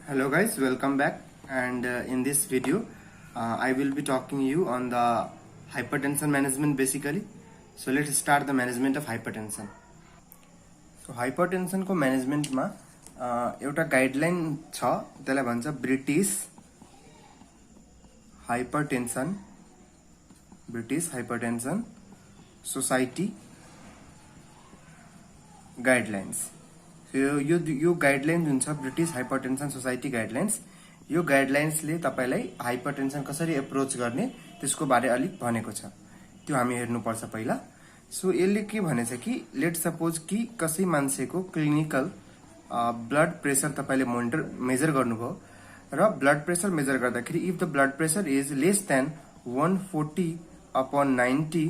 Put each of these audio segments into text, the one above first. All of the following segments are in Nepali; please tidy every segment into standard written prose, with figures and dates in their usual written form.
Hello guys, welcome back. And in this video I will be talking you on the hypertension management basically. So let's start the management of hypertension. So hypertension को management मा एउटा guideline छ, त्यसलाई भन्छ British hypertension society guidelines. यो गाइडलाइन जुन छ ब्रिटिश हाइपरटेन्सन सोसाइटी गाइडलाइन्स, यो गाइडलाइन्सले तपाईलाई हाइपरटेन्सन कसरी एप्रोच गर्ने त्यसको बारे अलिक भनेको छ, त्यो हामी हेर्नुपर्छ पहिला। सो यसले के भनेछ कि लेट सपोज कि कसै मान्छेको क्लिनिकल ब्लड प्रेसर तपाईले मेजर गर्नुभयो र ब्लड प्रेसर मेजर गर्दाखेरि if the blood pressure is less than 140/90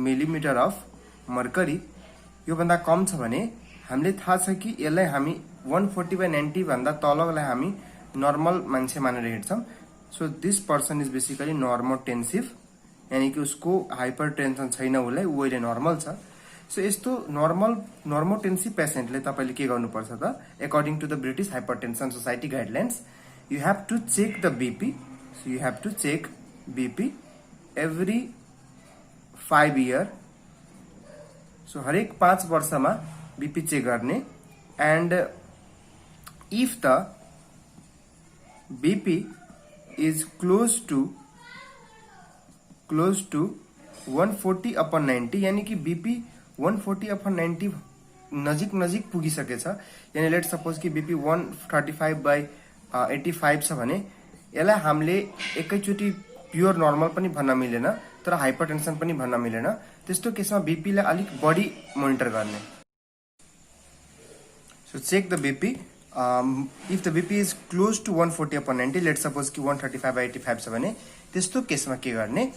millimetre of mercury, यो भन्दा कम छ भने हामीले थाहा छ कि यसलाई हामी 140/90 भन्दा तललाई हामी नर्मल मान्छे मानेर हेर्छौं। So this person is basically normotensive, यानी कि उसको हाइपरटेन्सन छैन, उसलाई ऊ अहिले नर्मल छ। सो यस्तो नर्मोटेन्सिभ पेशेन्टले तपाईले के गर्नुपर्छ त, according to the British hypertension society guidelines, you have to check the BP. So you have to check BP every 5 year. So हरेक 5 वर्षमा बीपी चेक गर्ने। And if the BP is close to 140/90, यानी कि बीपी 140/90 नजिक पुगिसकेछ, यानी लेट सपोज कि बीपी 135/85 छ भने यसलाई हामीले एकैचोटी प्योर नर्मल पनि भन्न मिलेन, तर हाइपरटेन्सन पनि भन्न मिलेन। त्यस्तो केसमा बीपी लाई अलिक बढी मोनिटर गर्ने। So check the BP. If the BP is close to 140/90, let's suppose कि 135/85 छ भने त्यस्तो केसमा के गर्ने,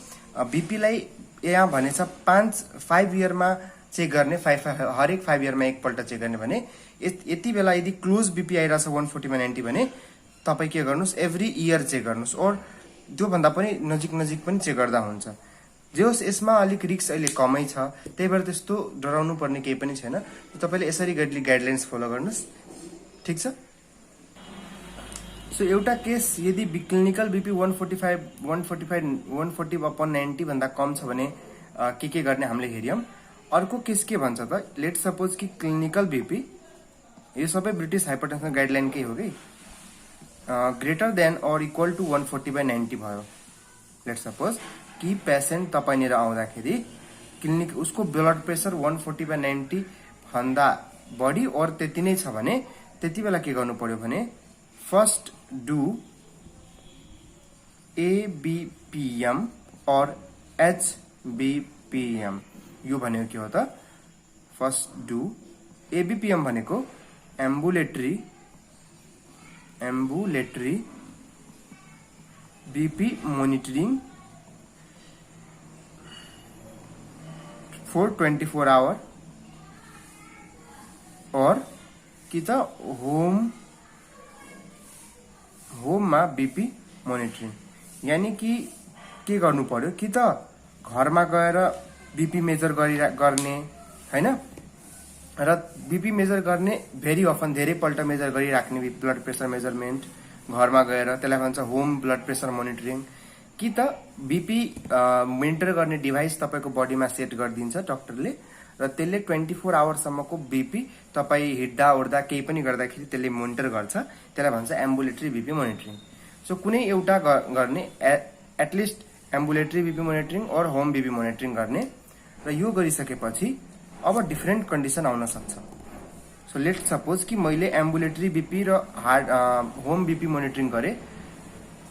बीपी लाई यहाँ भनेछ 5 इयरमा चेक गर्ने, हरेक 5 इयरमा एकपल्ट चेक गर्ने भने यति बेला यदि क्लोज बीपी आइरहेछ 140/90 भने तपाई के गर्नुस्, एभ्री इयर चेक गर्नुस्, और त्यो भन्दा पनि नजिक पनि चेक गर्दा हुन्छ। जे होस् यसमा अलिक रिस्क अहिले कमै छ, त्यही भएर त्यस्तो डराउनु पर्ने केही पनि छैन। तपाईले यसरी गाइडलाइन्स फलो गर्नुस्, ठीक छ। सो एउटा केस यदि क्लिनिकल बीपी 140/90 भन्दा कम छ भने के गर्ने हामीले हेर्यौं। अर्को केस के भन्छ त, लेट सपोज कि क्लिनिकल बीपी, यो सबै ब्रिटिश हाइपरटेन्सन गाइडलाइन कै हो कि, ग्रेटर देन और इक्वल टु 140/90 भयो। लेट सपोज कि पेशेन्ट तपाईनिर आउँदाखेरि क्लिनिक उसको ब्लड प्रेसर 140/90 भन्दा बढी और त्यति नै छ भने त्यति बेला के गर्नु पर्यो भने फर्स्ट डू ABPM और HBPM। यो भनेको के हो त, फर्स्ट डू ABPM भनेको ambulatory BP monitoring for 24 hour, और कि त होममा बीपी मोनिटरिङ, यानी कि के गर्नु पर्यो कि त घरमा गएर बीपी मेजर गर्ने हैन, र बीपी मेजर गर्ने भेरी अफन धेरैपल्ट मेजर गरिराख्ने ब्लड प्रेसर मेजरमेन्ट घरमा गएर, त्यसलाई भन्छ होम ब्लड प्रेसर मोनिटरिङ। कि त बीपी मोनिटर गर्ने डिभाइस तपाईको बडीमा सेट गरिदिन्छ डाक्टरले, र त्यसले 24 आवरसम्मको बीपी तपाई हिड्दा ओड्दा केही पनि गर्दाखेरि त्यसले मोनिटर गर्छ, त्यसलाई भन्छ एम्बुलेटरी बीपी मोनिटरिङ। सो कुनै एउटा गर्ने, एटलिस्ट एम्बुलेटरी बीपी मोनिटरिङ और होम बीपी मोनिटरिङ गर्ने, र यो गरिसकेपछि अब डिफरेन्ट कन्डिसन आउन सक्छ। सो लेट सपोज कि मैले एम्बुलेटरी बीपी र होम बीपी मोनिटरिङ गरे।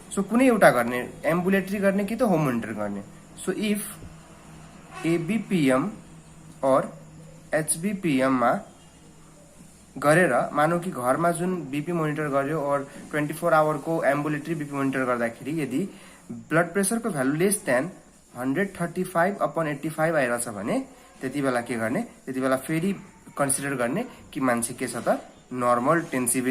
सो कुनै एउटा गर्ने, एम्बुलेटरी गर्ने कि त होम मोनिटर गर्ने। सो इफ ABPM और HBPM मा गरेर मानौ कि घरमा जुन बीपी मोनिटर गर्यो और 24 आवरको एम्बुलेटरी बीपी मोनिटर गर्दाखेरि यदि ब्लड प्रेसरको भ्यालु लेस देन 135/85 आइरहेछ भने त्यति बेला के गर्ने, त्यति बेला फेरि कन्सिडर गर्ने कि मान्छे के छ त, नर्मोटेन्सिभ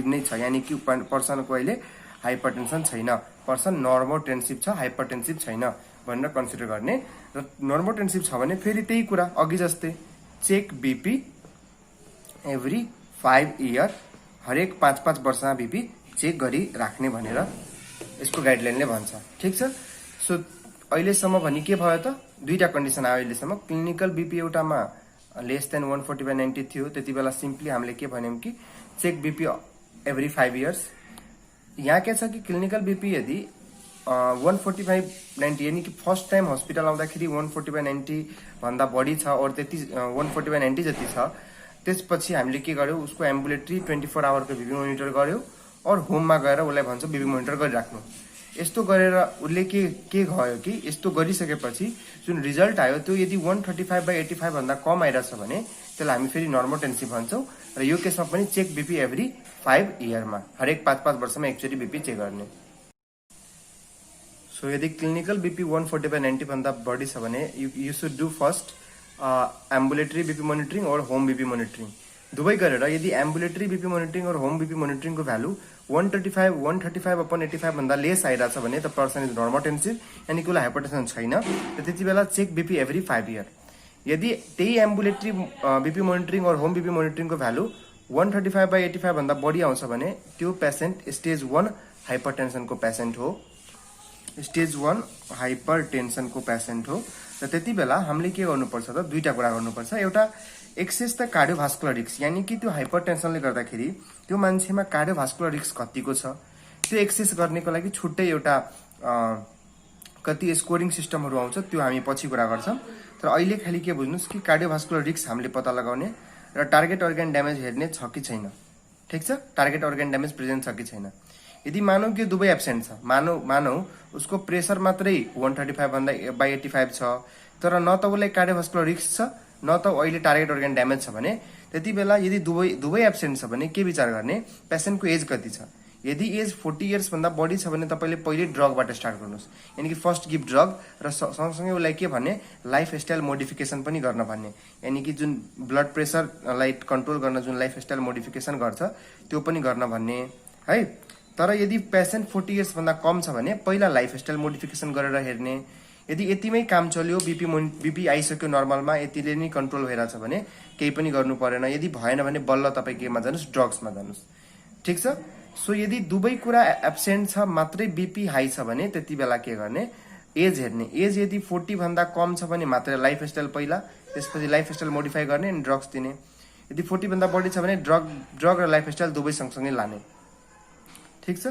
नै छ, यानी कि पर्सनको अहिले हाइपरटेन्सन छैन, पर्सन नर्मोटेन्सिभ छ, हाइपरटेन्सिभ छैन भनेर कन्सिडर गर्ने। र नर्मोटेन्सिभ छ भने फेरि त्यही कुरा अघि जस्तै चेक बीपी एभ्री 5 इयर, हरेक 5-5 वर्षमा बिपी चेक गरिराख्ने भनेर यसको गाइडलाइनले भन्छ। ठिक छ। सो अहिलेसम्म भने के भयो त, दुईटा कन्डिसन आयो अहिलेसम्म। क्लिनिकल बिपी एउटामा लेस देन 140/90 थियो, त्यति बेला सिम्पली हामीले के भन्यौं कि चेक बिपी एभ्री 5 इयर्स। यहाँ के छ कि क्लिनिकल बिपी यदि 140/90 यानी कि फर्स्ट टाइम हस्पिटल आउँदाखेरि 140/90 भन्दा बढी छ और त्यति 140/90 जति छ, त्यसपछि हामीले के गर्यो, उसको एम्बुलेटरी 24 आवरको बिपी मोनिटर गर्यो और होममा गएर उसलाई भन्छ बिपी मोनिटर गरिराख्नु। यस्तो गरेर उसले के भयो कि यस्तो गरिसकेपछि जुन रिजल्ट आयो त्यो यदि 135/85 भन्दा कम आइरहेछ भने त्यसलाई हामी फेरि नर्मोटेन्सिभ भन्छौँ र यो केसमा पनि चेक बिपी एभ्री 5 इयरमा, हरेक 5-5 वर्षमा एकचोटि बिपी चेक गर्ने। सो यदि क्लिनिकल बिपी 140/90 भन्दा बढी छ भने you should do first ambulatory BP monitoring और होम बिपी मोनिटरिङ दुवै गरेर। यदि एम्बुलेटरी बिपी मोनिटरिङ और होम बिपी मोनिटरिङको भ्यालु 135/85 भन्दा लेस आइरहेछ भने त पर्सन इज नर्मोटेन्सिभ, यानी कि उसलाई हाइपरटेन्सन छैन, र त्यति बेला चेक बिपी एभ्री 5 इयर। यदि त्यही एम्बुलेटरी बिपी मोनिटरिङ और होम बिपी मोनिटरिङको भ्यालु 135/85 भन्दा बढी आउँछ भने त्यो पेसेन्ट स्टेज 1 हाइपरटेन्सनको पेसेन्ट हो, स्टेज 1 हाइपरटेन्सनको पेसेन्ट हो। र त्यति बेला हामीले के गर्नुपर्छ त, दुईटा कुरा गर्नुपर्छ। एउटा एक्सेस द कार्डियोभास्कुलर रिस्क, यानी कि त्यो हाइपरटेन्सनले गर्दाखेरि त्यो मान्छेमा कार्डियोभास्कुलर रिस्क कतिको छ त्यो एक्सेस गर्नेको लागि छुट्टै एउटा कति स्कोरिङ सिस्टमहरू आउँछ, त्यो हामी पछि कुरा गर्छौँ। तर अहिले खालि के बुझ्नुस् कि कार्डियोभास्कुलर रिस्क हामीले पत्ता लगाउने र टार्गेट अर्गन ड्यामेज हेर्ने छ कि छैन। ठिक छ, टार्गेट अर्गन ड्यामेज प्रेजेन्ट छ कि छैन। यदि मानौ कि दुवै एब्सेन्ट छ, मानौ उसको प्रेसर मात्रै 135/85 छ, तर न त उसलाई कार्डियोभास्कुलर रिस्क छ न त अहिले टार्गेट अर्गन ड्यामेज छ भने त्यति बेला यदि दुवै एब्सेन्ट छ भने के विचार गर्ने, पेसेन्टको एज कति छ। यदि एज 40 इयर्स भन्दा बढी छ भने तपाईले पहिले ड्रगबाट स्टार्ट गर्नुहोस्, यानी कि फर्स्ट गिभ ड्रग र सँगसँगै उसलाई के भन्ने लाइफस्टाइल मोडिफिकेसन पनि गर्न भन्ने, यानी कि जुन ब्लड प्रेसरलाई कन्ट्रोल गर्न जुन लाइफस्टाइल मोडिफिकेसन गर्छ त्यो पनि गर्न भन्ने है। तर यदि पेसेन्ट 40 इयर्स भन्दा कम छ भने पहिला लाइफस्टाइल मोडिफिकेसन गरेर हेर्ने। यदि यतिमै काम चल्यो, बिपी आइसक्यो नर्मलमा, यतिले नै कन्ट्रोल भइरहेछ भने केही पनि गर्नु परेन। यदि भएन भने बल्ल तपाईँ केमा जानुहोस्, ड्रग्समा जानुहोस्। ठिक छ। सो यदि दुवै कुरा एब्सेन्ट छ मात्रै बिपी हाई छ भने त्यति बेला के गर्ने, एज हेर्ने। एज यदि 40 भन्दा कम छ भने मात्र लाइफस्टाइल पहिला, त्यसपछि लाइफस्टाइल मोडिफाई गर्ने अनि ड्रग्स दिने। यदि 40 भन्दा बढी छ भने ड्रग र लाइफस्टाइल दुवै सँगसँगै लाने। ठिक छ।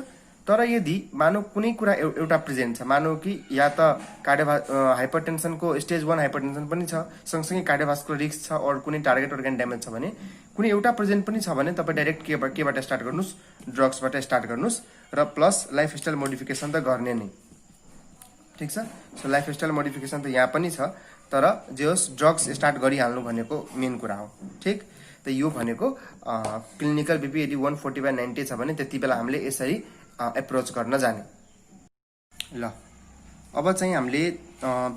तर यदि मानौ कुनै कुरा एउटा प्रेजेन्ट छ, मानौ कि या त हाइपरटेन्सनको स्टेज 1 हाइपरटेन्सन पनि छ, सँगसँगै कार्डियोभास्कुलर रिस्क छ और कुनै टार्गेट अर्गन ड्यामेज छ भने, कुनै एउटा प्रेजेन्ट पनि छ भने तपाईँ डाइरेक्ट केबाट स्टार्ट गर्नुहोस्, ड्रग्सबाट स्टार्ट गर्नुहोस् र प्लस लाइफस्टाइल मोडिफिकेसन त गर्ने नै। ठिक छ। सो लाइफस्टाइल मोडिफिकेसन त यहाँ पनि छ, तर जे होस् ड्रग्स स्टार्ट गरिहाल्नु भनेको मेन कुरा हो। ठिक। त यो भनेको क्लिनिकल बिपी यदि 140/90 छ भने त्यति बेला हामीले यसरी एप्रोच गर्न जाने। ल अब चाहिँ हामीले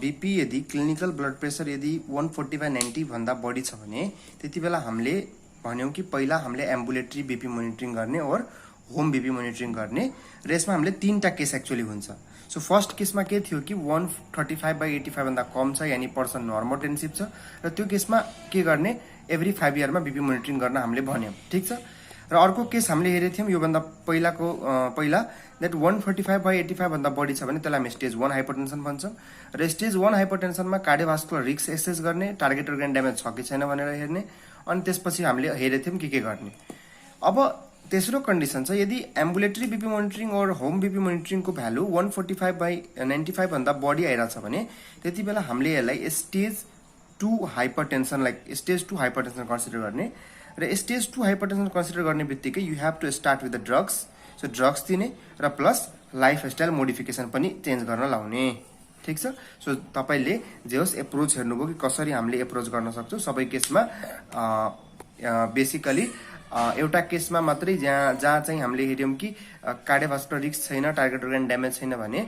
बिपी यदि क्लिनिकल ब्लड प्रेसर यदि 140/90 भन्दा बढी छ भने त्यति बेला हामीले भन्यौँ कि पहिला हामीले एम्बुलेटरी बिपी मोनिटरिङ गर्ने और होम बिपी मोनिटरिङ गर्ने, र यसमा हामीले 3टा केस एक्चुअली हुन्छ। सो फर्स्ट केसमा के थियो कि 135/85 भन्दा कम छ, यानी पर्सन नर्मोटेन्सिभ छ, र त्यो केसमा के गर्ने, एभ्री 5 इयरमा बिपी मोनिटरिङ गर्न हामीले भन्यौँ। ठिक छ। र अर्को केस हामीले हेरेको थियौँ योभन्दा पहिला द्याट 145/85 भन्दा बढी छ भने त्यसलाई हामी स्टेज 1 हाइपरटेन्सन भन्छौँ, र स्टेज 1 हाइपरटेन्सनमा कार्डियोभास्कुलर रिस्क एसेस गर्ने, टार्गेट अर्गन ड्यामेज छ कि छैन भनेर हेर्ने, अनि त्यसपछि हामीले हेरेको थियौँ के गर्ने। अब तेस्रो कन्डिसन छ, यदि एम्बुलेटरी बिपी मोनिटरिङ और होम बिपी मोनिटरिङको भ्यालु 145/95 भन्दा बढी आइरहेछ भने त्यति बेला हामीले यसलाई स्टेज 2 हाइपरटेन्सनलाई स्टेज 2 हाइपरटेन्सन कन्सिडर गर्ने, र स्टेज 2 हाइपरटेन्सन कन्सिडर गर्ने बित्तिकै you have to start with the drugs. So drugs दिने र प्लस लाइफस्टाइल मोडिफिकेसन पनि चेन्ज गर्न लाउने। ठिक छ। सो तपाईँले जे होस् एप्रोच हेर्नुभयो कि कसरी हामीले एप्रोच गर्न सक्छौँ। सबै केसमा बेसिकली एउटा केसमा मात्रै जहाँ चाहिँ हामीले हेऱ्यौँ कि कार्डियोभास्कुलर रिस्क छैन, टार्गेट अर्गन ड्यामेज छैन भने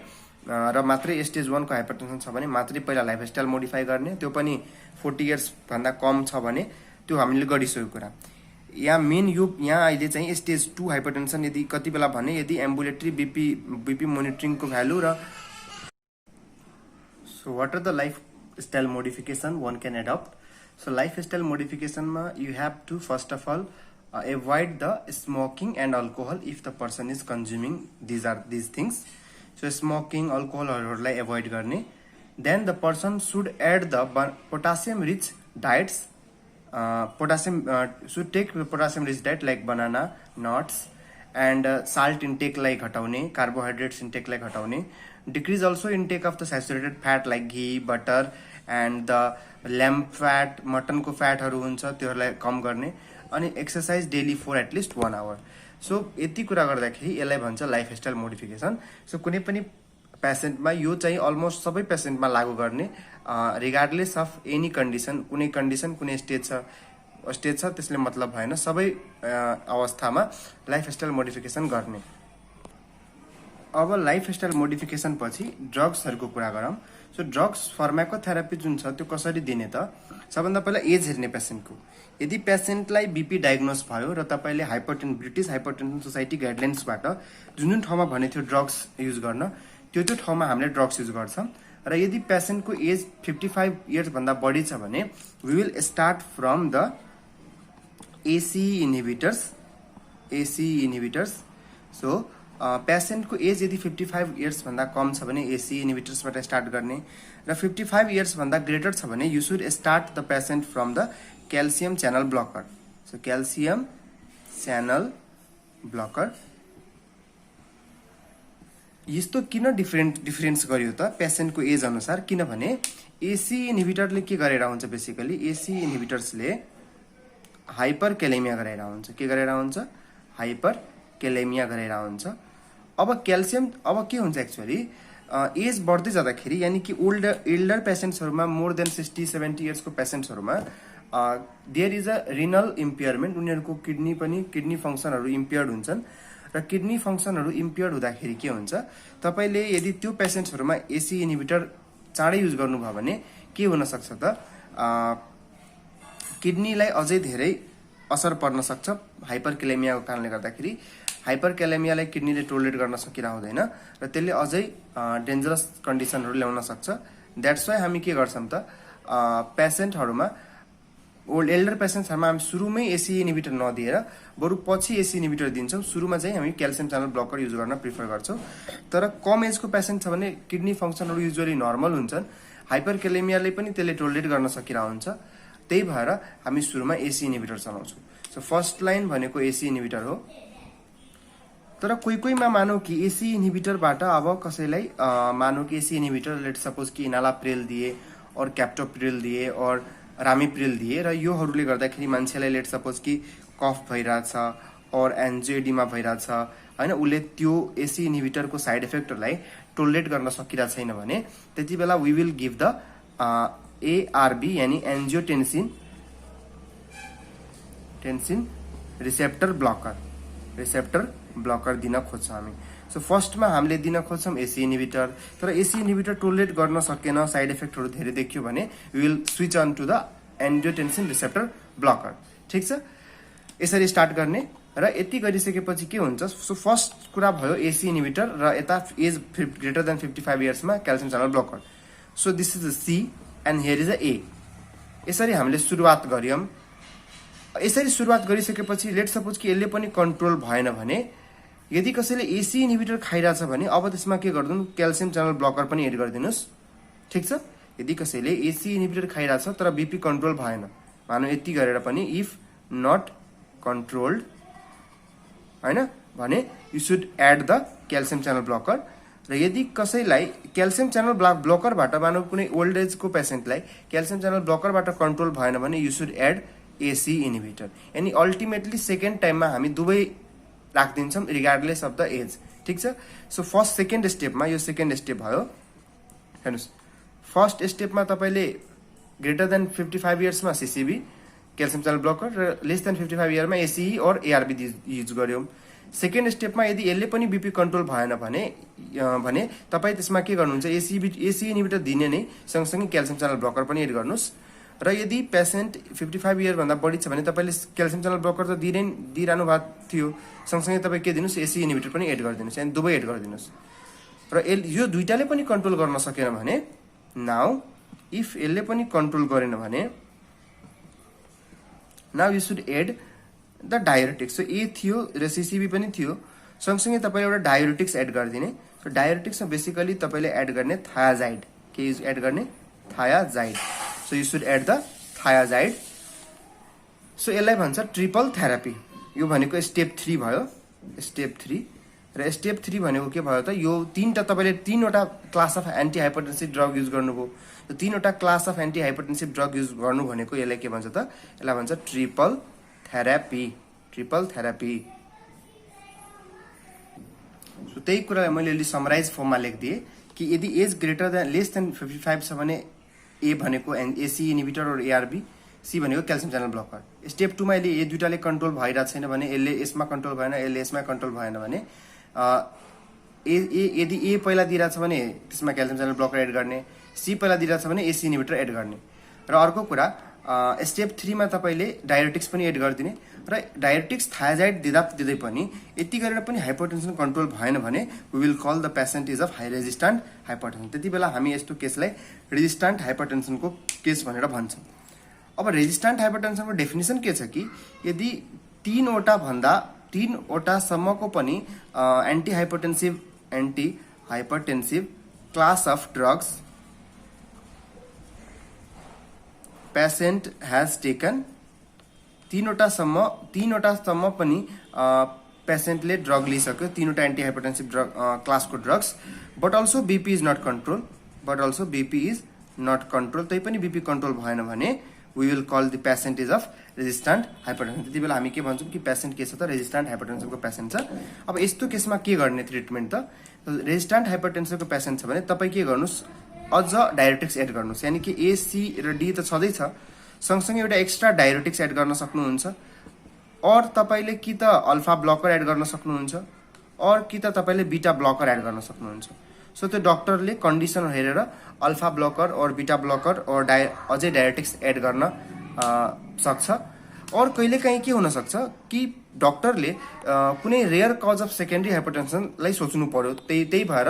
र मात्रै स्टेज 1 को हाइपरटेन्सन छ भने मात्रै पहिला लाइफस्टाइल मोडिफाई गर्ने, त्यो पनि 40 इयर्स भन्दा कम छ भने त्यो हामीले गरिसकेको कुरा। यहाँ मेन यहाँ अहिले चाहिँ स्टेज 2 हाइपरटेन्सन यदि कति बेला भने यदि एम्बुलेटरी बिपी मोनिटरिङको भ्यालु र so what are the lifestyle modification one can adapt. So lifestyle मोडिफिकेसनमा you have to first of all Avoid the smoking and alcohol if the person is consuming these things. So smoking, alcohol हरूलाई avoid गर्ने. Then the person should add the potassium rich diets. Should take potassium rich diet like banana, nuts, and salt intake like घटाउने, carbohydrates intake like घटाउने. Decrease also intake of the saturated fat like ghee, butter, and the lamb fat, mutton को फ्याटहरु हुन्छ त्योहरुलाई कम गर्ने. अनि exercise daily for at least 1 hour. So यति कुरा गर्दाखेरि यसलाई भन्छ लाइफस्टाइल मोडिफिकेसन. सो कुनै पनि पेसेन्टमा यो चाहिँ अलमोस्ट सबै पेसेन्टमा लागू गर्ने, रिगार्डलेस अफ एनी कन्डिसन. कुनै कन्डिसन कुनै स्टेज छ त्यसले मतलब भएन, सबै अवस्थामा लाइफस्टाइल मोडिफिकेसन गर्ने. अब लाइफस्टाइल मोडिफिकेसन पछि ड्रग्सहरुको कुरा गरौँ. सो ड्रग्स फार्माकोथेरापी जुन छ त्यो कसरी दिने त? सबभन्दा पहिला एज हेर्ने पेसेन्टको. यदि पेसेन्टलाई बीपी डायग्नोस भयो र तपाईले ब्रिटिश हाइपरटेन्सन सोसाइटी गाइडलाइन्सबाट जुन ठाउँमा भने थियो ड्रग्स युज गर्न, त्यो ठाउँमा हामीले ड्रग्स युज गर्छौं. र यदि पेसेन्टको एज 55 इयर्स भन्दा बढी छ भने we will start from the ACE inhibitors. So पेसेन्टको एज यदि 55 इयर्स भन्दा कम छ भने ACE इन्हिबिटर्सबाट स्टार्ट गर्ने, र 55 इयर्स भन्दा ग्रेटर छ भने you should start the patient from the calcium channel blocker. So calcium channel blocker. यस्तो किन डिफरेन्स गरियो त पेसेन्टको एज अनुसार? किनभने ACE इन्हिबिटरले के गरेर हुन्छ? बेसिकली ACE इन्हिबिटर्सले हाइपरकेलेमिया गरेर हुन्छ. के गरेर हुन्छ? हाइपरकेलेमिया गरेर हुन्छ. अब क्याल्सियम अब के हुन्छ एक्चुअली एज बढ्दै जाँदाखेरि, यानी कि एल्डर पेसेन्ट्सहरुमा मोर देन 60-70 इयर्सको पेसेन्ट्सहरुमा there is a renal impairment. उनीहरुको किडनी फंक्सनहरु इम्पेयर्ड हुन्छन्, र किडनी फंक्सनहरु इम्पेयर्ड हुँदाखेरि के हुन्छ, तपाईले यदि त्यो पेसेन्ट्सहरुमा ACE इन्हिबिटर चाँडै युज गर्नुभयो भने के हुन सक्छ त? किडनीलाई अझै धेरै असर पर्न सक्छ हाइपरकेलेमियाको कारणले गर्दाखेरि. हाइपरकेलेमियालाई किडनीले टोलरेट गर्न सकिरहँदैन र त्यसले अझै डेन्जरस कन्डिसनहरु ल्याउन सक्छ. द्याट्स वाइ हामी के गर्छौं त पेसेन्टहरुमा एल्डर पेसेन्ट्सहरुमा हामी सुरुमै ACE इन्हिबिटर नदिएर बरु पछि ACE इन्हिबिटर दिन्छौं. सुरुमा चाहिँ हामी क्याल्सियम च्यानल ब्लकर युज गर्न प्रिफर गर्छौं. तर कम एजको पेसेन्ट छ भने किडनी फंक्सनहरु युजुअली नर्मल हुन्छन्, हाइपरकेलेमियाले पनि त्यसले टोलरेट गर्न सकिरहन्छ. त्यही भएर हामी सुरुमा ACE इन्हिबिटर चलाउँछौं. सो फर्स्ट लाइन भनेको ACE इन्हिबिटर हो. तर कोहीमा मानौ कि ACE इन्हिबिटरबाट अब कसैलाई मानौ कि ACE इन्हिबिटर लेट सपोज कि इनालाप्रिल दिए और क्याप्टोप्रिल दिए और रामिप्रिल दिए, र योहरूले गर्दाखेरि मान्छेलाई लेट सपोज कि कफ भइराछ और एन्जियोडिमा भइराछ हैन, उले त्यो ACE इन्हिबिटरको साइड इफेक्टहरुलाई टोलरेट गर्न सकिरा छैन भने त्यति बेला we will give the ARB यानी एन्जियोटेन्सिन रिसेप्टर ब्लकर दिन खोज्छौं हामी. सो फर्स्टमा हामीले दिन खोज्छौं ACE इन्हिबिटर. तर ACE इन्हिबिटर टोलरेट गर्न सकेन, साइड इफेक्टहरु धेरै देखियो भने we will switch on to the angiotensin receptor blocker. ठीक छ, यसरी स्टार्ट गर्ने. र यति गरिसकेपछि के हुन्छ? सो फर्स्ट कुरा भयो ACE इन्हिबिटर र यता एज ग्रेटर देन 55 इयर्समा calcium channel blocker. So this is a C and here is a A. यसरी हामीले सुरुवात गर्यौं. यसरी सुरुवात गरिसकेपछि लेट सपोज कि यसले पनि कन्ट्रोल भएन भने, यदि कसैले ACE इन्हिबिटर खाइराछ भने अब त्यसमा के गर्दिनु? क्याल्सियम च्यानल ब्लकर पनि एड गरिदिनुस्. ठीक छ, यदि कसैले ACE इन्हिबिटर खाइराछ तर बीपी कन्ट्रोल भएन, मानौ यति गरेर पनि इफ नट कन्ट्रोल्ड हैन भने you should add the calcium channel blocker. र यदि कसैलाई क्याल्सियम च्यानल ब्लकरबाट मानौ कुनै ओल्ड एजको पेसेन्टलाई क्याल्सियम च्यानल ब्लकरबाट कन्ट्रोल भएन भने you should add ACE inhibitor. यानी अल्टिमेटली सेकेन्ड टाइममा हामी दुवै राख्दिन्छौं रिगार्डलेस अफ द एज. ठीक छ. सो फर्स्ट सेकेन्ड स्टेपमा यो सेकेन्ड स्टेप भयो. हेर्नुस्, फर्स्ट स्टेपमा तपाईले greater than 55 इयर्समा CCB calcium channel blocker र लेस देन 55 इयरमा ACE और ARB युज गर्यौं. सेकेन्ड स्टेपमा यदि यसले पनि बीपी कन्ट्रोल भएन भने तपाई त्यसमा के गर्नुहुन्छ? ACE इन्हिबिटर दिने नै सँगसँगै क्याल्सियम च्यानल ब्लकर पनि एड गर्नुस्. र यदि पेसेन्ट 55 इयर भन्दा बढी छ भने तपाईले क्याल्सियम च्यानल ब्लकर त दिइरहनु भएको थियो, सँगसँगै तपाई के दिनुस्? ACE इन्हिबिटर पनि एड गरिदिनुस्, यानी दुवै एड गरिदिनुस्. र यो दुईटाले पनि कन्ट्रोल गर्न सकेन भने, नाउ इफ यसले पनि कन्ट्रोल गरेन भने now you should add the diuretics. So A थियो र सिसिबी पनि थियो, सँगसँगै तपाईँले एउटा डायरेटिक्स एड गरिदिने। सो डायरेटिक्समा बेसिकली तपाईँले एड गर्ने थायाजाइड, के युज एड गर्ने thiazide. So you should add the thiazide. So यसलाई भन्छ ट्रिपल थेरापी। यो भनेको स्टेप 3 भयो, स्टेप 3। र स्टेप 3 भनेको के भयो त, यो तपाईँले 3वटा class of anti hypertensive drug use गर्नुभयो। यो 3वटा class of anti hypertensive drug use गर्नु भनेको यसलाई के भन्छ त, यसलाई भन्छ triple therapy, triple therapy. So त्यही कुरा मैले अलि समराइज फर्ममा लेखिदिएँ कि यदि age greater than less than 55 छ भने ए भनेको एसी इनिभिटर और एआरबी, सी भनेको क्याल्सियम च्यानल ब्लकर। स्टेप 2 मा यदि ए दुईटाले कन्ट्रोल भइरहेको छैन भने, यसले यसमा कन्ट्रोल भएन, यसले यसमा कन्ट्रोल भएन भने यदि ए पहिला दिइरहेछ भने त्यसमा क्याल्सियम च्यानल ब्लकर एड गर्ने, सी पहिला दिइरहेछ भने एसी इनिभिटर एड गर्ने। र अर्को कुरा स्टेप 3 मा तपाईँले डायरेटिक्स पनि एड गरिदिने। र डायरेटिक्स थायाजाइड दिँदै पनि यति गरेर पनि हाइपरटेन्सन कन्ट्रोल भएन भने we will call the patient is of high resistant hypertension. त्यति बेला हामी यस्तो केसलाई रेजिस्टेन्ट हाइपरटेन्सनको केस भनेर भन्छौँ। अब रेजिस्टेन्ट हाइपरटेन्सनको डेफिनेसन के छ कि यदि 3वटा सम्मको पनि anti hypertensive class of drugs patient has taken, 3वटा सम्म पनि पेसेन्टले ड्रग लिइसक्यो, 3वटा एन्टी हाइपरटेन्सिभ ड्रग क्लासको drugs, but also BP is not control, तै पनि बीपी कन्ट्रोल भएन भने we will call the patient is of resistant hypertension। त्यति बेला हामी के भन्छौँ कि पेसेन्ट के छ त, रेजिस्टेन्ट हाइपरटेन्सनको पेसेन्ट छ। अब यस्तो केसमा के गर्ने ट्रिटमेन्ट त, रेजिस्टेन्ट हाइपरटेन्सनको पेसेन्ट छ भने तपाईँ के गर्नुहोस्, अझ डायरेटिक्स एड गर्नुहोस्। यानि कि ए, सी र डी त छँदैछ, सँगसँगै एउटा एक्स्ट्रा डायरेटिक्स एड गर्न सक्नुहुन्छ। और तपाईँले कि त अल्फा ब्लकर एड गर्न सक्नुहुन्छ, और कि त तपाईँले बीटा ब्लकर एड गर्न सक्नुहुन्छ। सो त्यो डक्टरले कन्डिसन हेरेर अल्फा ब्लकर और बीटा ब्लकर और अझै डायरेटिक्स एड गर्न सक्छ। और कहिलेकाहीँ के हुन सक्छ कि डक्टरले कुनै रेयर कज अफ सेकेन्डरी हाइपरटेन्सनलाई सोच्नु पर्यो, त्यही भएर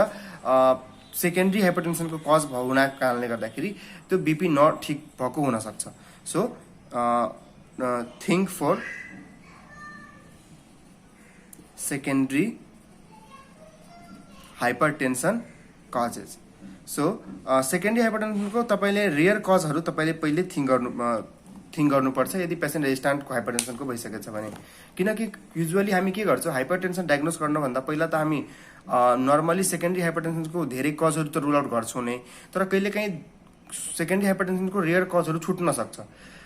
सेकेन्डरी हाइपरटेन्सनको कज हुनाको कारणले गर्दाखेरि त्यो बीपी नठिक भएको हुन सक्छ। So think for secondary hypertension causes. So secondary हाइपरटेन्सनको तपाईँले रेयर कजहरू तपाईँले पहिले थिङ्क गर्नुपर्छ यदि पेसेन्ट रेजिस्टेन्टको हाइपरटेन्सनको भइसकेछ भने। किनकि युजुअली हामी के गर्छौँ, हाइपरटेन्सन डायग्नोस गर्नुभन्दा पहिला त हामी नर्मली सेकेन्डरी हाइपरटेन्सनको धेरै कजहरू त रुल आउट गर्छौँ नै, तर कहिलेकाहीँ सेकेन्डरी हाइपरटेन्सनको रेयर कजहरू छुट्न सक्छ।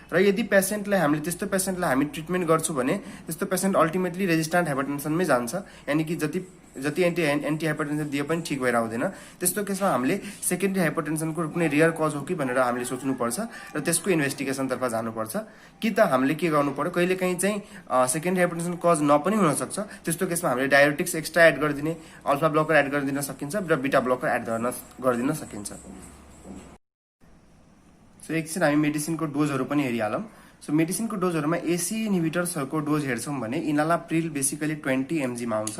र यदि पेसेन्टलाई हामी ट्रिटमेन्ट गर्छौँ भने त्यस्तो पेसेन्ट अल्टिमेटली रेजिस्टेन्ट हाइपरटेन्सनमै जान्छ। यानि कि जति एन्टी हाइपरटेन्सन दिए पनि ठिक भएर आउँदैन। त्यस्तो केसमा हामीले सेकेन्डरी हाइपरटेन्सनको कुनै रेयर कज हो कि भनेर हामीले सोच्नुपर्छ र त्यसको इन्भेस्टिगेसनतर्फ जानुपर्छ। कि त हामीले के गर्नु पर्यो, कहिलेकाहीँ चाहिँ सेकेन्डरी हाइपरटेन्सन कज नपनि हुनसक्छ, त्यस्तो केसमा हामीले डायरेटिक्स एक्स्ट्रा एड गरिदिने, अल्फा ब्लकर एड गरिदिन सकिन्छ र बीटा ब्लकर एड गरिदिन सकिन्छ। सो एकछिन हामी मेडिसिनको डोजहरू पनि हेरिहालौँ। सो मेडिसिनको डोजहरूमा एसी इनिभिटर्सहरूको डोज हेर्छौँ भने इनालाप्रिल बेसिकली 20 mg मा आउँछ।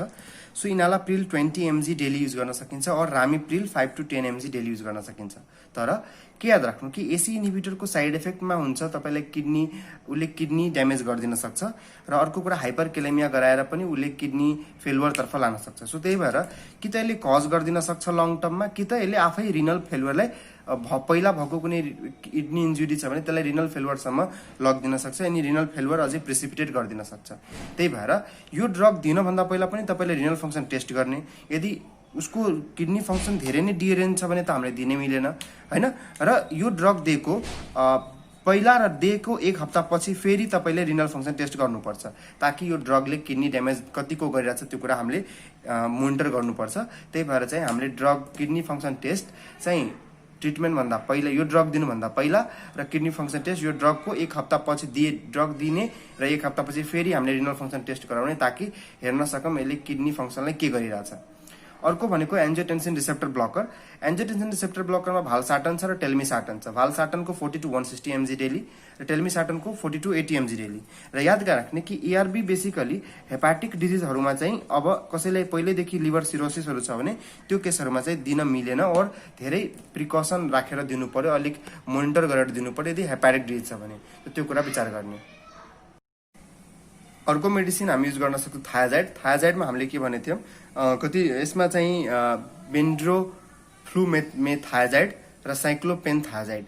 So enalapril 20 mg daily use गर्न सकिन्छ और ramipril 5 to 10 mg daily use गर्न सकिन्छ। तर के याद राख्नु कि एसी इनिभिटरको साइड इफेक्टमा हुन्छ तपाईँलाई उसले किडनी ड्यामेज गरिदिन सक्छ र अर्को कुरा हाइपरकेलेमिया गराएर पनि उसले किडनी फेलुवरतर्फ लान सक्छ। सो त्यही भएर कि त यसले कज गरिदिन सक्छ लङ टर्ममा, कि त यसले आफै रिनल फेलुवरलाई पहिला भएको कुनै किडनी इन्जुरी छ भने त्यसलाई रिनल फेलुवरसम्म लगिदिन सक्छ, अनि रिनल फेलुवर अझै प्रेसिपिटेट गरिदिन सक्छ। त्यही भएर यो ड्रग दिनभन्दा पहिला पनि तपाईँले रिनल फङ्सन टेस्ट गर्ने। यदि उसको किडनी फङ्सन धेरै नै डिरेन्ज छ भने त हामीले दिनै मिलेन हैन। र यो ड्रग दिएको पहिला र दिएको 1 हप्तापछि फेरि तपाईँले रिनल फङ्सन टेस्ट गर्नुपर्छ, ताकि यो ड्रगले किडनी ड्यामेज कतिको गरिरहेछ त्यो कुरा हामीले मोनिटर गर्नुपर्छ। त्यही भएर चाहिँ हामीले ड्रग किडनी फङ्सन टेस्ट चाहिँ ट्रिटमेन्टभन्दा पहिला, यो ड्रग दिनुभन्दा पहिला र किडनी फङ्सन टेस्ट यो ड्रगको 1 हप्तापछि ड्रग दिने र 1 हप्तापछि फेरि हामीले रिनल फङ्सन टेस्ट गराउने, ताकि हेर्न सकौँ यसले किडनी फङ्सनलाई के गरिरहेछ। अर्को भनेको एन्जियोटेन्सिन रिसेप्टर ब्लकर। एन्जियोटेन्सिन रिसेप्टर ब्लकरमा भालसाटन छ र टेल्मिसाटन छ। भालसाटनको 40 to 160 mg डेली र टेल्मिसाटनको 40 to 80 mg डेली। र याद राख्ने कि एआरबी बेसिकली हेपाटिक डिजिजहरूमा चाहिँ अब कसैलाई पहिल्यैदेखि लिभर सिरोसिसहरू छ भने त्यो केसहरूमा चाहिँ दिन मिलेन और धेरै प्रिकसन राखेर दिनु पर्यो, अलिक मोनिटर गरेर दिनु पर्यो यदि हेपाटिक डिजिज छ भने। त्यो कुरा विचार गर्ने। अर्को मेडिसिन हामी युज गर्न सक्छौँ थायाजाइड। थायाजाइडमा हामीले के भनेको थियौँ कति यसमा चाहिँ बेन्ड्रोफ्लुमेथायाजाइड र साइक्लोपेन्थायाजाइड।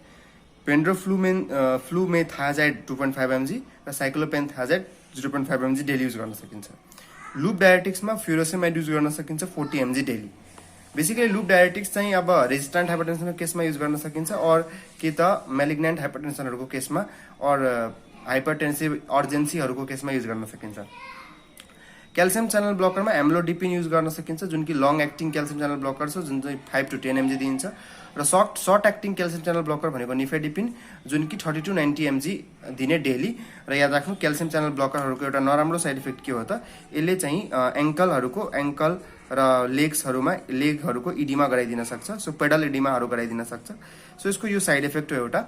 बेन्ड्रोफ्लुमेथायाजाइड 2.5 mg र साइक्लोपेन्थायाजाइड 0.5 mg डेली युज गर्न सकिन्छ। लुप डायरेटिक्समा फ्युरोसेमाइड युज गर्न सकिन्छ 40 mg daily. Basically loop diuretics चाहिँ अब रेजिस्टेन्ट हाइपरटेन्सनको केसमा युज गर्न सकिन्छ और कि त मेलिग्नेन्ट हाइपरटेन्सनहरूको केसमा और हाइपरटेन्सिभ अर्जेन्सीहरूको केसमा युज गर्न सकिन्छ। क्याल्सियम च्यानल ब्लकरमा एम्लोडिपिन युज गर्न सकिन्छ जुन कि long acting calcium channel blocker छ जुन चाहिँ 5 to 10 mg दिन्छ र short acting calcium channel blocker भनेको निफेडिपिन जुन कि 30 to 90 mg दिने डेली। र याद राख्नु क्याल्सियम च्यानल ब्लकरहरूको एउटा नराम्रो साइड इफेक्ट के हो त यसले चाहिँ एङ्कल र लेगहरूको इडिमा गराइदिन सक्छ। सो पेडल इडिमाहरू गराइदिन सक्छ। सो यसको यो साइड इफेक्ट हो एउटा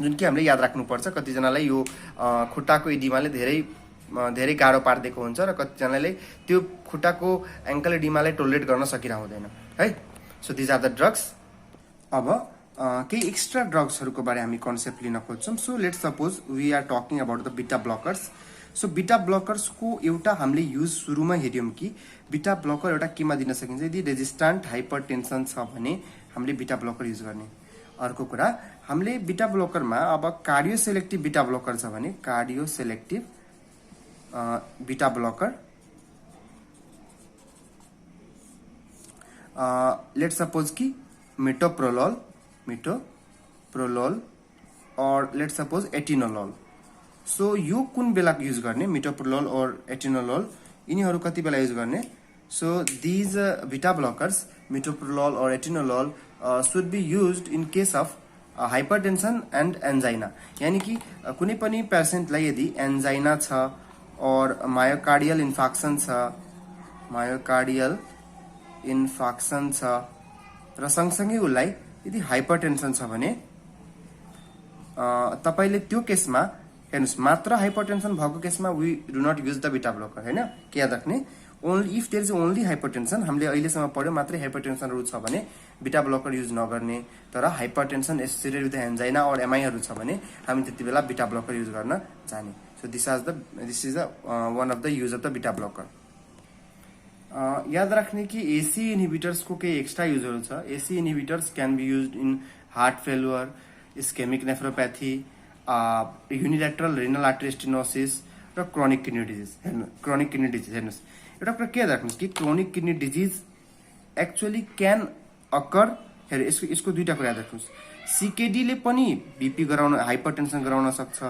जुन कि हामीले याद राख्नुपर्छ। कतिजनालाई यो खुट्टाको इडिमाले धेरै गाह्रो पारिदिएको हुन्छ र कतिजनाले त्यो खुट्टाको एङ्कल इडिमालाई टोलरेट गर्न सकिरहँदैन है। So these are the drugs. अब केही एक्स्ट्रा ड्रग्सहरूको बारे हामी कन्सेप्ट लिन खोज्छौँ। So let's suppose we are talking about the beta blockers. So beta ब्लकर्सको एउटा हामीले युज सुरुमा हेऱ्यौँ कि बिटा ब्लकर एउटा केमा दिन सकिन्छ यदि रेजिस्टेन्ट हाइपरटेन्सन छ भने हामीले बिटा ब्लकर युज गर्ने। अर्को कुरा हामीले बिटा ब्लकरमा अब कार्डियो सेलेक्टिभ बिटा ब्लकर छ भने कार्डियो सेलेक्टिभ बिटा ब्लकर लेट्स सपोज कि मेटोप्रोलोल और लेट्स सपोज एटिनोलोल। सो यो कुन बेला युज गर्ने मेटोप्रोलोल और एटिनोलोल यिनीहरू कति बेला युज गर्ने। So these beta blockers metoprolol और atenolol should be used in case of hypertension and angina. यानी कि कुनै पनि पेसेन्टलाई यदि एन्जाइना छ और मायोकार्डियल इन्फाक्सन छ र सँगसँगै उसलाई यदि हाइपरटेन्सन छ भने तपाईले त्यो केसमा हेर्नुस् मात्र हाइपरटेन्सन भएको केसमा we do not use the beta blocker हैन। के याद राख्ने only if there is only hypertension हामीले अहिलेसम्म पढ्यो मात्रै हाइपरटेन्सनहरू छ भने बिटा ब्लकर युज नगर्ने। तर हाइपरटेन्सन एसोसिएटेड विथ एन्जाइना और एमआईहरू छ भने हामी त्यति बेला बिटा ब्लकर युज गर्न जाने। So this is the one of the use of the beta blocker. याद राख्ने कि एसी इन्हिबिटर्सको केही एक्स्ट्रा युजहरू छ। ACE inhibitors can be used in heart failure, ischemic nephropathy, unilateral renal artery stenosis र क्रोनिक किडनी डिजिज। हेर्नुहोस् एउटा कुरा के याद राख्नुहोस् कि chronic kidney disease actually can occur. हेर यसको दुईटा कुरा याद राख्नुहोस्। सिकेडीले पनि बिपी गराउन हाइपरटेन्सन गराउन सक्छ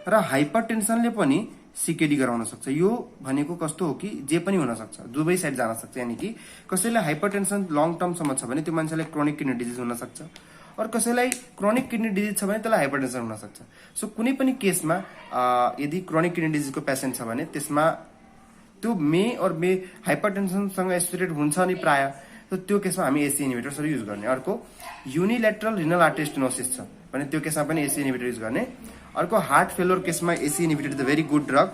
र हाइपरटेन्सनले पनि सिकेडी गराउन सक्छ। यो भनेको कस्तो हो कि जे पनि हुन सक्छ, दुवै साइड जान सक्छ। यानी कि कसैलाई हाइपरटेन्सन लङ टर्मसम्म छ भने त्यो मान्छेलाई क्रोनिक किडनी डिजिज हुन सक्छ और कसैलाई क्रोनिक किडनी डिजिज छ भने त्यसलाई हाइपरटेन्सन हुन सक्छ। सो कुनै पनि केसमा यदि क्रोनिक किडनी डिजिजको पेसेन्ट छ भने त्यसमा त्यो हाइपरटेन्सनसँग एसोसिएटेड हुन्छ नि प्राय। तो त्यो केसमा हामी एसी इन्हिबिटर्सहरू युज गर्ने। अर्को युनिल्याटरल रिनल आर्टरी स्टेनोसिस छ भने त्यो केसमा पनि एसी इन्हिबिटर युज गर्ने। अर्को हार्ट फेलुअर केसमा AC inhibitor is a very good drug.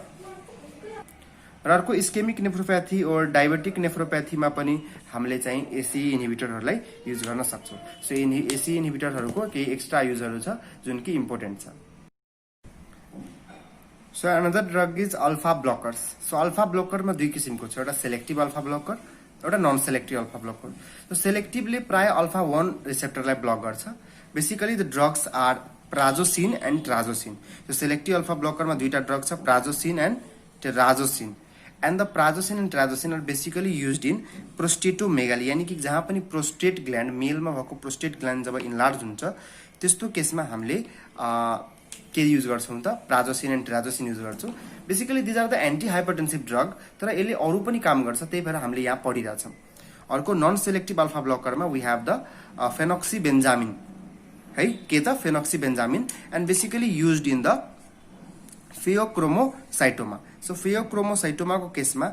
र अर्को इस्केमिक नेफ्रोप्याथी और डायबेटिक नेफ्रोप्याथीमा पनि हामीले चाहिँ एसी इन्हिबिटरहरूलाई युज गर्न सक्छौँ। सो एसी इन्हिबिटरहरूको केही एक्स्ट्रा युजहरू छ जुन कि इम्पोर्टेन्ट छ। So another drug is alpha blockers. So alpha ब्लकरमा दुई किसिमको छ, एउटा सेलेक्टिभ अल्फा ब्लकर एउटा non selective alpha blocker. So सेलेक्टिभले प्राय अल्फा 1 रिसेप्टरलाई ब्लक गर्छ। Basically the drugs are prazosin and terazosin. So selective alpha ब्लकरमा दुईटा ड्रग छ, prazosin and terazosin. And the prazosin and terazosin are basically used in prostatomegaly. यानी कि जहाँ पनि प्रोस्टेट ग्ल्यान्ड मेलमा भएको प्रोस्टेट ग्ल्यान्ड जब इन्लार्ज हुन्छ त्यस्तो केसमा हामीले के युज गर्छौँ त प्राजोसिन एन्ड ट्राजोसिन युज गर्छौँ। Basically these are the anti hypertensive drug तर यसले अरू पनि काम गर्छ, त्यही भएर हामीले यहाँ पढिरहेछौँ। अर्को नन सेलेक्टिभ अल्फा ब्लकरमा वी हेभ द फेनोक्सिबेन्जामिन है। के त phenoxybenzamine and basically used in the pheochromocytoma. So फेयोक्रोमोसाइटोमाको केसमा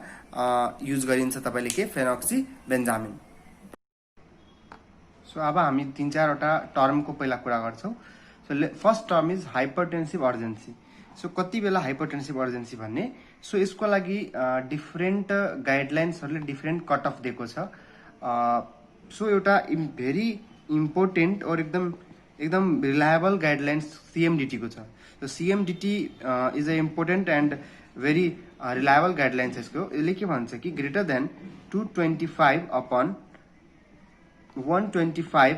युज गरिन्छ तपाईँले के फेनोक्सिबेन्जामिन। सो अब हामी 3-4वटा टर्मको पहिला कुरा गर्छौँ। So first term is hypertensive urgency. So कति बेला हाइपरटेन्सिभ अर्जेन्सी भन्ने। सो यसको लागि डिफरेन्ट गाइडलाइन्सहरूले डिफरेन्ट कट अफ दिएको छ। सो एउटा भेरी इम्पोर्टेन्ट और एकदम रिलायबल गाइडलाइन्स CMDT को छ। So CMDT is a important and very reliable guideline छ यसको। यसले के भन्छ कि ग्रेटर देन 225/125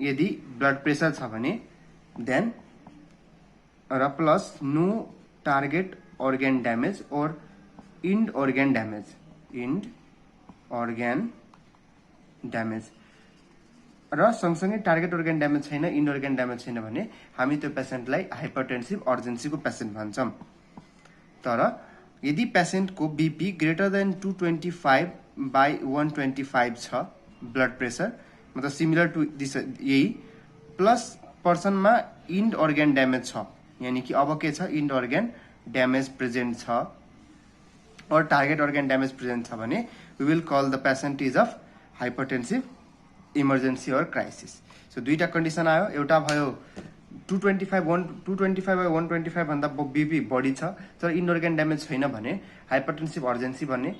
यदि ब्लड प्रेसर छ भने देन र plus no target organ damage or end organ damage र सँगसँगै टार्गेट organ damage छैन, end organ damage छैन भने हामी त्यो पेशेन्टलाई हाइपरटेन्सिभ अर्जेन्सीको पेशेन्ट भन्छौं। तर यदि पेशेन्टको बीपी ग्रेटर देन 225/125 छ ब्लड प्रेसर, मतलब सिमिलर टु दिस यही, प्लस पर्सनमा end organ damage छ, यानी कि अब के छ end organ damage present छ और target organ damage present छ भने we will call the patient is of hypertensive emergency or crisis। So दुईटा कन्डिसन आयो, एउटा भयो 225/125 भन्दा बीपी बढी छ तर end organ damage छैन भने hypertensive urgency भन्ने,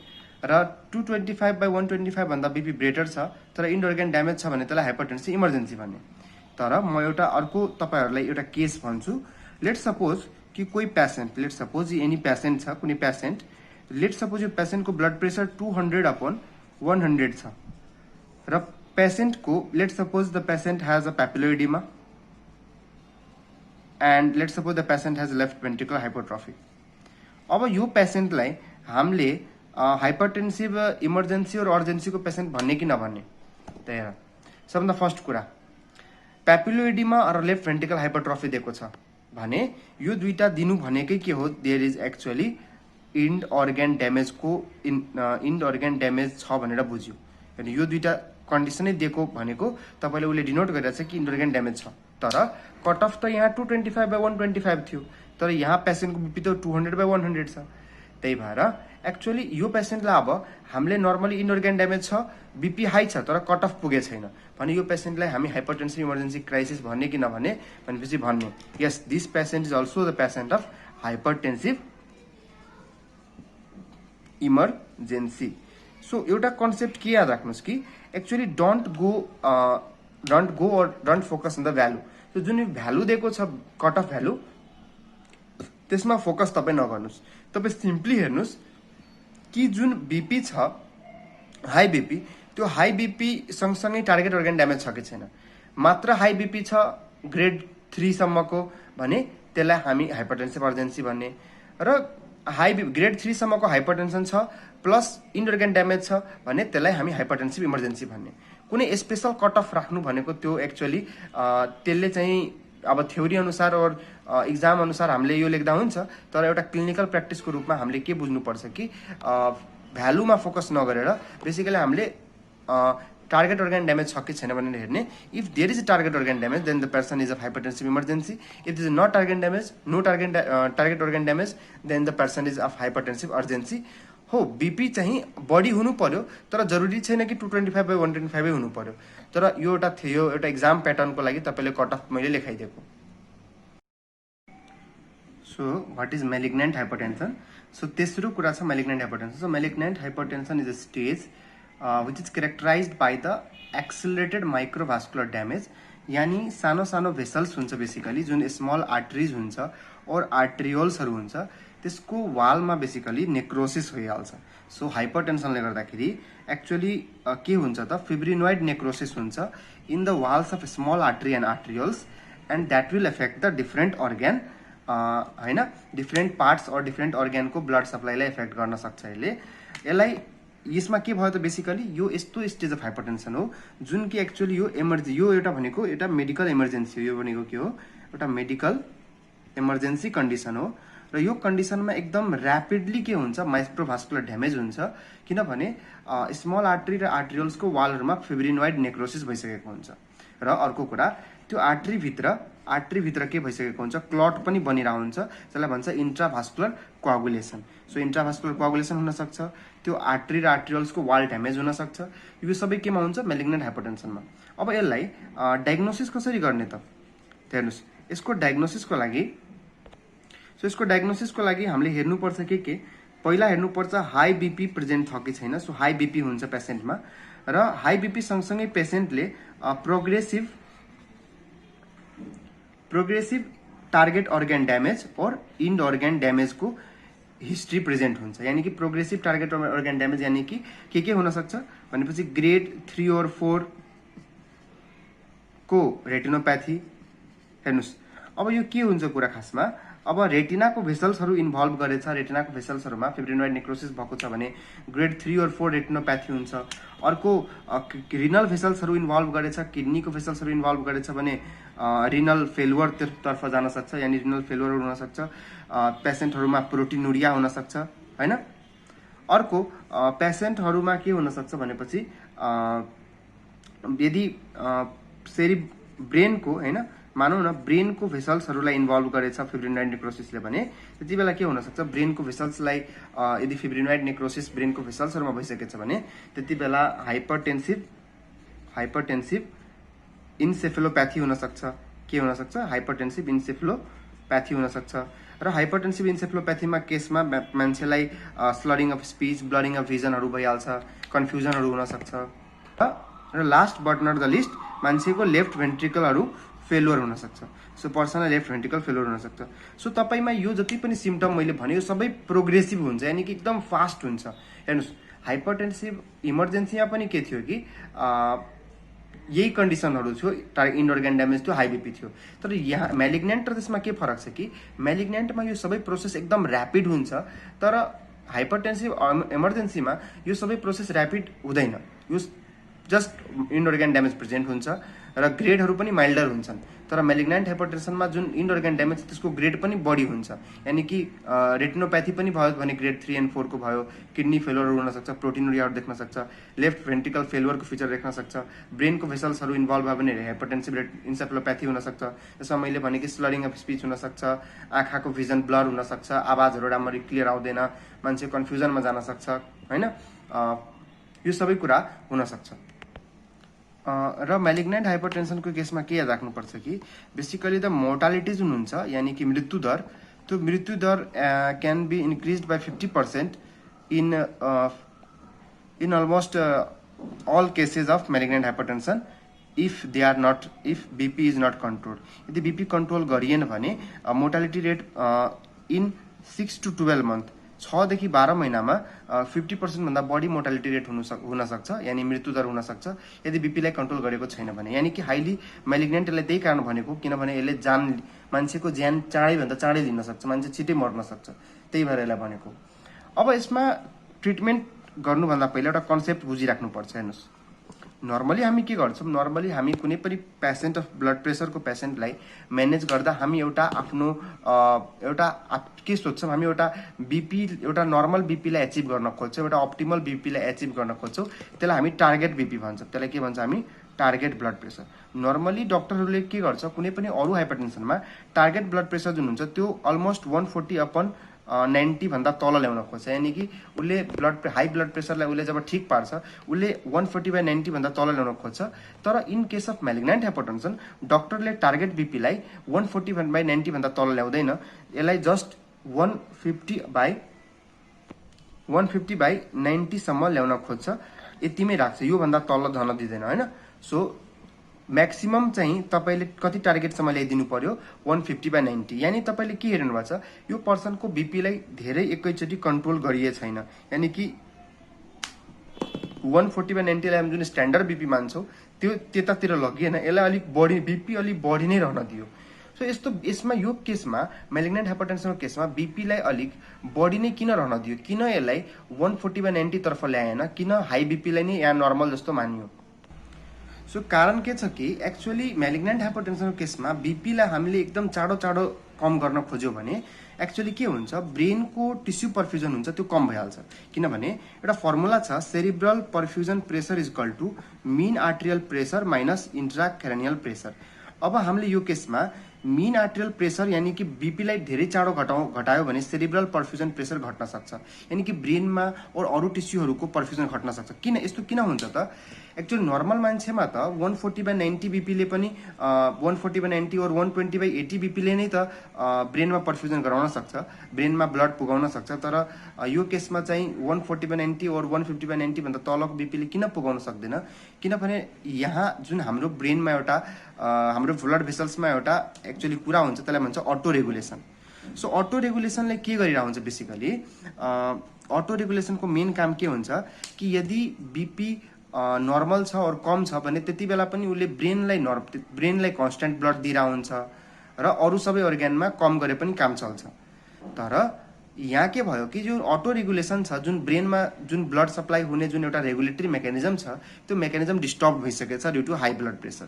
र 225/125 भन्दा बीपी ग्रेटर छ तर end organ damage छ भने त्यसलाई hypertensive emergency भन्ने। तर म एउटा अर्को तपाईहरुलाई एउटा केस भन्छु। लेट्स सपोज कि कोही patient, let's suppose any patient छ, कुनै पेशेन्ट, लेट्स सपोज यो पेशेन्टको ब्लड प्रेसर 200/100 छ र पेशेन्टको let's suppose the patient has a papilledema and let's suppose the patient has left ventricle hypertrophy. अब यो पेशेन्टलाई हामीले हाइपरटेन्सिभ इमर्जेन्सी और अर्जेन्सीको पेशेन्ट भन्ने कि नभन्ने, त्यही हो सबभन्दा फर्स्ट कुरा। पेपिलोइडिमा र लेफ्ट भेन्ट्रिकल हाइपरट्रोफी दिएको छ भने यो दुईटा दिनु भनेकै के हो, there is actually end organ damage को end organ damage छ भनेर बुझ्यो। अनि यो दुईटा कन्डिसनै दिएको भनेको तपाईले उले डिनोट गरिरहेछ कि end organ damage छ। तर कट अफ त यहाँ 225/125 थियो, तर यहाँ पेशेन्टको बीपी त 200/100 छ। त्यही भएर एक्चुअली यो पेशेन्टलाई अब हामीले नर्मली end organ damage छ, बीपी हाई छ तर कट अफ पुगे छैन भने यो पेशेन्टलाई हामी हाइपरटेन्सिभ इमर्जेन्सी क्राइसिस भन्ने कि नभन्ने भनेपछि भन्ने। Yes, this patient is also the patient of hypertensive emergency. So एउटा कन्सेप्ट के याद राख्नुस् कि एक्चुअली डोन्ट गो और don't focus on the value. So जुन भ्यालु दिएको छ कट अफ भ्यालु त्यसमा फोकस तपाई नगर्नुस्, तपाई सिम्पली हेर्नुस् कि जुन बीपी छ हाई बीपी, त्यो हाई बीपी सँगसँगै टार्गेट अर्गन ड्यामेज छ कि छैन। मात्र हाई बीपी छ ग्रेड 3 सम्मको भने त्यसलाई हामी हाइपरटेन्सिभ अर्जेन्सी भन्ने, र हाई ग्रेड 3 सम्मको हाइपरटेन्सन छ प्लस end organ ड्यामेज छ भने त्यसलाई हामी हाइपरटेन्सिभ इमर्जेन्सी भन्ने। कुनै स्पेशल कट अफ राख्नु भनेको त्यो एक्चुअली त्यसले चाहिँ अब थ्योरी अनुसार और एक्जाम अनुसार हामीले यो लेख्दा हुन्छ, तर एउटा क्लिनिकल प्र्याक्टिसको रूपमा हामीले के बुझ्नुपर्छ कि भ्यालुमा फोकस नगरेर बेसिकली हामीले टार्गेट अर्गन ड्यामेज छ कि छैन भनेर हेर्ने। If there is a target organ damage then the person is of hypertensive emergency. If this is not target organ damage then the person is of hypertensive urgency. हो, बीपी चाहिँ बढी हुनु पर्यो तर जरुरी छैन कि 225/125 हुनु पर्यो। तर यो एउटा थियो, एउटा एक्जाम प्याटर्नको लागि तपाईले कट अफ मैले लेखाइदिएको। So what is malignant hypertension? So तेस्रो कुरा छ malignant hypertension. So malignant hypertension is a stage which is characterized by the accelerated microvascular damage, यानी सानो सानो भेसल्स हुन्छ बेसिकली जुन स्मल आर्टरीज हुन्छ और आर्ट्रियोल्सहरु हुन्छ, त्यसको वालमा बेसिकली नेक्रोसिस भइहाल्छ। सो हाइपरटेन्सनले गर्दाखेरि एक्चुअली के हुन्छ त फिब्रिनोइड नेक्रोसिस हुन्छ in the walls of small artery and arterioles and that will affect the different organ, हैन, डिफरेन्ट पार्ट्स और डिफरेन्ट अर्गनको ब्लड सप्लाईलाई एफेक्ट गर्न सक्छ। यसलाई यसमा के भयो त बेसिकली यो यस्तो स्टेज अफ हाइपरटेन्सन हो जुन कि एक्चुअली यो यो एउटा भनेको एउटा मेडिकल इमर्जेन्सी हो। यो भनेको के हो, एउटा मेडिकल इमर्जेन्सी कन्डिसन हो र यो कन्डिसनमा एकदम र्यापिडली के हुन्छ माइक्रोभास्कुलर ड्यामेज हुन्छ, किनभने स्मल आर्टरी र आर्ट्रियोल्सको वालहरुमा फिब्रिनोइड नेक्रोसिस भइसकेको हुन्छ। र अर्को कुरा त्यो आर्टरी भित्र के भइसकेको हुन्छ, क्लट पनि बनिरहेको हुन्छ, जसलाई भन्छ इन्ट्राभास्कुलर कोआगुलेसन। सो इन्ट्राभास्कुलर कोआगुलेसन हुन सक्छ, त्यो आर्टरी र आर्ट्रियोल्सको वाल ड्यामेज हुन सक्छ। यो सबै केमा हुन्छ, मैलिग्नेंट हाइपरटेन्सनमा। अब यसलाई डायग्नोसिस कसरी गर्ने त हेर्नुस्। यसको डायग्नोसिसको लागि हामीले हेर्नुपर्छ के पहिला हेर्नुपर्छ हाई बीपी प्रेजेन्ट छ कि छैन। सो हाई बीपी हुन्छ पेशेन्टमा र हाई बीपी सँगसँगै पेशेन्टले प्रोग्रेसिभ टार्गेट अर्गन ड्यामेज और end organ ड्यामेजको हिस्ट्री प्रेजेन्ट हुन्छ, यानि कि प्रोग्रेसिभ टार्गेट अर्गन ड्यामेज यानि कि के हुन सक्छ भनेपछि ग्रेड 3 और 4 को रेटिनोप्याथी। हेर्नुस् अब यो के हुन्छ कुरा खासमा, अब रेटिनाको भेसल्सहरू इन्भल्भ गरेछ, रेटिनाको भेसल्सहरूमा फिब्रिनोइड नेक्रोसिस भएको छ भने ग्रेड 3 और 4 रेटिनोप्याथी हुन्छ। अर्को रिनल भेसल्सहरू इन्भल्भ गरेछ, किडनीको भेसल्सहरू इन्भल्भ गरेछ भने रिनल फेलुअर तर्फ जान सक्छ, यानि रिनल फेलुअर हुन सक्छ। पेसेन्टहरूमा प्रोटिनुरिया हुन सक्छ हैन। अर्को पेसेन्टहरूमा के हुन सक्छ भनेपछि यदि ब्रेनको हैन, मानौ न ब्रेनको भेसल्सहरूलाई इन्भल्भ गरेछ फिब्रिनोइड नेक्रोसिसले भने त्यति बेला के हुन सक्छ, ब्रेनको भेसल्सलाई यदि फिब्रिनोइड नेक्रोसिस ब्रेनको भेसल्सहरूमा भइसकेछ भने त्यति बेला हाइपरटेन्सिभ इन्सेफेलोप्याथी हुन सक्छ। के हुन सक्छ, हाइपरटेन्सिभ इन्सेफेलोप्याथी हुन सक्छ। र हाइपरटेन्सिभ इन्सेफेलोप्याथीमा केसमा मान्छेलाई slurring of speech, blurring of भिजनहरू भइहाल्छ, कन्फ्युजनहरू हुन सक्छ। र last but not the least मान्छेको लेफ्ट भेन्ट्रिकलहरू फेलुअर हुन सक्छ। So personal left ventricle failure हुन सक्छ। सो तपाईमा यो जति पनि सिम्पटम मैले भने यो सबै प्रोग्रेसिभ हुन्छ, यानि कि एकदम फास्ट हुन्छ। हेर्नुस् हाइपरटेन्सिभ इमर्जेन्सीमा पनि के थियो कि यही कन्डिसनहरू थियो, इन्डोर अर्गन ड्यामेज थियो, हाई बिपी थियो। तर यहाँ मेलिग्नेन्ट र त्यसमा के फरक छ कि मेलिग्नेन्टमा यो सबै प्रोसेस एकदम ऱ्यापिड हुन्छ, तर हाइपरटेन्सिभ इमर्जेन्सीमा यो सबै प्रोसेस ऱ्यापिड हुँदैन। यो just indoor organ damage present हुन्छ र ग्रेडहरू पनि माइल्डर हुन्छन्। तर मेलिग्नेन्ट हाइपरटेन्सनमा जुन इन्डोर अर्गन ड्यामेज त्यसको ग्रेड पनि बढी हुन्छ, यानि कि रेटिनोप्याथी पनि भयो भने ग्रेड 3 और 4 को भयो, किडनी फेलुअर हुन सक्छ, प्रोटिनुरियाहरू देख्न सक्छ, लेफ्ट भेन्ट्रिकल फेलुअरको फिचर देख्न सक्छ, ब्रेनको भेसल्सहरू इन्भल्भ भयो भने हाइपरटेन्सिभ इन्सेफेलोप्याथी हुन सक्छ। त्यसमा मैले भने कि स्लरिङ अफ स्पिच हुन सक्छ, आँखाको भिजन ब्लर हुन सक्छ, आवाजहरू राम्ररी क्लियर आउँदैन, मान्छे कन्फ्युजनमा जान सक्छ हैन। यो सबै कुरा हुन सक्छ। र मेलिग्नेन्ट हाइपरटेन्सनको केसमा के याद राख्नुपर्छ कि बेसिकली द मोर्टालिटी जुन हुन्छ यानि कि मृत्युदर, त्यो मृत्युदर can be increased by 50% in almost all cases of malignant hypertension if BP is not control. यदि बीपी कन्ट्रोल गरिएन भने mortality rate in 6 to 12 month 6 देखि 12 महिनामा 50% भन्दा बढी मोर्टालिटी रेट हुन सक्छ, यानि मृत्युदर हुन सक्छ यदि बीपीलाई कन्ट्रोल गरेको छैन भने। यानि कि हाइली मेलिग्नेन्ट यसले त्यही कारण भनेको, किनभने यसले मान्छेको ज्यान चाँडैभन्दा चाँडै लिन सक्छ, मान्छे छिटै मर्न सक्छ, त्यही भएर यसलाई भनेको। अब यसमा ट्रिटमेन्ट गर्नुभन्दा पहिला एउटा कन्सेप्ट बुझिराख्नुपर्छ। हेर्नुहोस् नर्मली हामी के गर्छौँ, नर्मली हामी कुनै पनि पेसेन्ट अफ ब्लड प्रेसरको पेसेन्टलाई म्यानेज गर्दा हामी एउटा आफ्नो के सोध्छौँ, हामी एउटा बीपी, एउटा नर्मल बीपीलाई एचिभ गर्न खोज्छौँ, एउटा अप्टिमल बीपीलाई एचिभ गर्न खोज्छौँ, त्यसलाई हामी टार्गेट बीपी भन्छौँ। त्यसलाई के भन्छ हामी, टार्गेट ब्लड प्रेसर। नर्मली डक्टरहरूले के गर्छ, कुनै पनि अरू हाइपरटेन्सनमा टार्गेट ब्लड प्रेसर जुन हुन्छ त्यो अलमोस्ट 140/90 भन्दा तल ल्याउन खोज्छ, यानि कि उसले हाई ब्लड प्रेसरलाई उसले जब ठिक पार्छ उसले 140/90 भन्दा तल ल्याउन खोज्छ। तर in case of malignant hypertension डक्टरले टार्गेट बीपीलाई 140/90 भन्दा तल ल्याउँदैन, यसलाई जस्ट 150/90 सम्म ल्याउन खोज्छ, यतिमै राख्छ, यो भन्दा तल झन दिँदैन हैन। सो म्याक्सिमम चाहिँ तपाईले कति टार्गेटसम्म ल्याइदिनु पर्यो, 150/90। यानि तपाईले के हेर्नु भएको छ, यो पर्सनको बीपीलाई धेरै एकैचोटि कन्ट्रोल गरिए छैन, यानि कि 140/90 लाई हामी जुन स्ट्यान्डर्ड बीपी मान्छौँ त्यो त्यतातिर लगिएन, यसलाई अलिक बढी बीपी अलिक बढी नै रहन दियो। सो यसमा यो केसमा मेलिग्नेन्ट हाइपरटेन्सनको केसमा बीपीलाई अलिक बढी नै किन रहन दियो, किन यसलाई 140/90 तर्फ ल्याएन, किन हाई बीपीलाई नै यहाँ नर्मल जस्तो मानियो। सो कारण के छ कि एक्चुअली मेलिग्नेन्ट हाइपरटेन्सनको केसमा बीपीलाई हामीले एकदम चाँडो कम गर्न खोज्यो भने एक्चुअली के हुन्छ, ब्रेनको टिस्यु पर्फ्युजन हुन्छ त्यो कम भइहाल्छ। किनभने एउटा फर्मुला छ, cerebral perfusion pressure is equal to mean arterial pressure minus intracranial pressure. अब हामीले यो केसमा मीन आर्टेरियल प्रेसर यानि कि बीपीलाई धेरै चाँडो घटायो भने सेरिब्रल पर्फ्युजन प्रेसर घट्न सक्छ, यानि कि ब्रेनमा और अरू टिस्युहरूको पर्फ्युजन घट्न सक्छ। किन यस्तो किन हुन्छ त, एक्चुअली नर्मल मान्छेमा त 140/90 बीपीले पनि 140/90 और 120/80 बीपीले नै त ब्रेनमा पर्फ्युजन गराउन सक्छ, ब्रेनमा ब्लड पुगाउन सक्छ। तर यो केसमा चाहिँ 140/90 और 150/90 भन्दा तलको बीपीले किन पुगाउन सक्दैन, किनभने यहाँ जुन हाम्रो ब्रेनमा एउटा हाम्रो ब्लड भेसल्समा एउटा एक्चुअली कुरा हुन्छ, त्यसलाई भन्छ अटो रेगुलेसन। सो अटो रेगुलेसनले के गरिरहेको हुन्छ बेसिकली अटो रेगुलेसनको मेन काम के हुन्छ कि यदि बीपी नर्मल छ और कम छ भने त्यति बेला पनि उसले ब्रेनलाई कन्स्टेन्ट ब्लड दिइरहेको हुन्छ र अरू सबै अर्ग्यानमा कम गरे पनि काम चल्छ। तर यहाँ के भयो कि जो अटो रेगुलेसन छ जुन ब्रेनमा जुन ब्लड सप्लाई हुने जुन एउटा रेगुलेटरी मेकानिजम छ त्यो मेकानिजम डिस्टर्ब भइसकेको छ due to high blood pressure.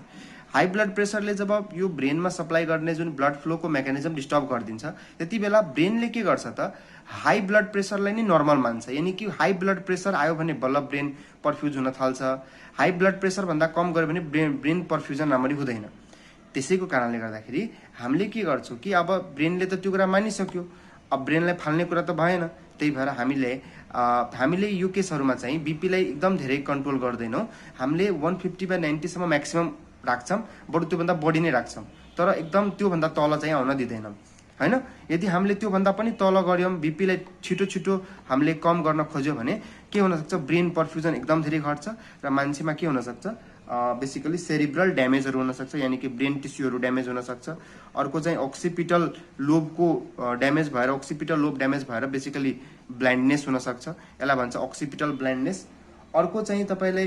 High blood प्रेसरले जब यो ब्रेनमा सप्लाई गर्ने जुन ब्लड फ्लोको मेकानिजम डिस्टर्ब गरिदिन्छ त्यति बेला ब्रेनले के गर्छ त हाई ब्लड प्रेसरलाई नै नर्मल मान्छ। यानी कि हाई ब्लड प्रेसर आयो भने बल्ल ब्रेन पर्फ्युज हुन थाल्छ, हाई ब्लड प्रेसर भन्दा कम गऱ्यो भने ब्रेन पर्फ्युजन राम्ररी हुँदैन। त्यसैको कारणले गर्दाखेरि हामीले के गर्छौँ कि अब ब्रेनले त त्यो कुरा मानिसक्यो, अब ब्रेनलाई फाल्ने कुरा त भएन। त्यही भएर हामीले यो केसहरूमा चाहिँ बीपीलाई एकदम धेरै कन्ट्रोल गर्दैनौँ। हामीले 150/90 सम्म म्याक्सिमम राख्छौँ, बरु त्योभन्दा बढी नै राख्छौँ, तर एकदम त्योभन्दा तल चाहिँ आउन दिँदैनौँ हैन। यदि हामीले त्योभन्दा पनि तल गऱ्यौँ, बीपीलाई छिटो हामीले कम गर्न खोज्यो भने के हुनसक्छ, ब्रेन पर्फ्युजन एकदम धेरै घट्छ र मान्छेमा के हुनसक्छ बेसिकली सेरिब्रल ड्यामेजहरू हुनसक्छ, यानी कि ब्रेन टिस्युहरू ड्यामेज हुनसक्छ। अर्को चाहिँ अक्सिपिटल लोबको ड्यामेज भएर अक्सिपिटल लोब ड्यामेज भएर बेसिकली ब्लाइन्डनेस हुनसक्छ, यसलाई भन्छ अक्सिपिटल ब्लाइन्डनेस। अर्को चाहिँ तपाईँले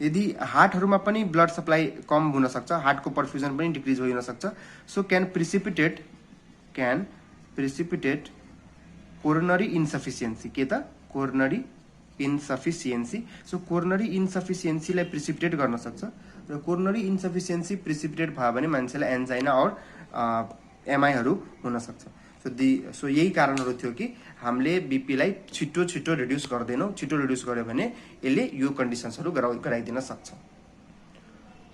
यदि हार्टहरूमा पनि ब्लड सप्लाई कम हुनसक्छ, हार्टको पर्फ्युजन पनि डिक्रिज हुनसक्छ। सो क्यान प्रिसिपिटेट कोरोनरी इन्सफिसियन्सी, के त कोरोनरी इन्सफिसियन्सी। सो कोरोनरी इन्सफिसियन्सीलाई प्रिसिपिटेट गर्न सक्छ र कोरोनरी इन्सफिसियन्सी प्रिसिपिटेट भयो भने मान्छेलाई एन्जाइना और एमआईहरू हुनसक्छ। सो यही कारणहरू थियो कि हामीले बीपीलाई छिटो रिड्युस गर्दैनौँ। छिटो रिड्युस गर्यो भने यसले यो कन्डिसन्सहरू गराइदिन सक्छ।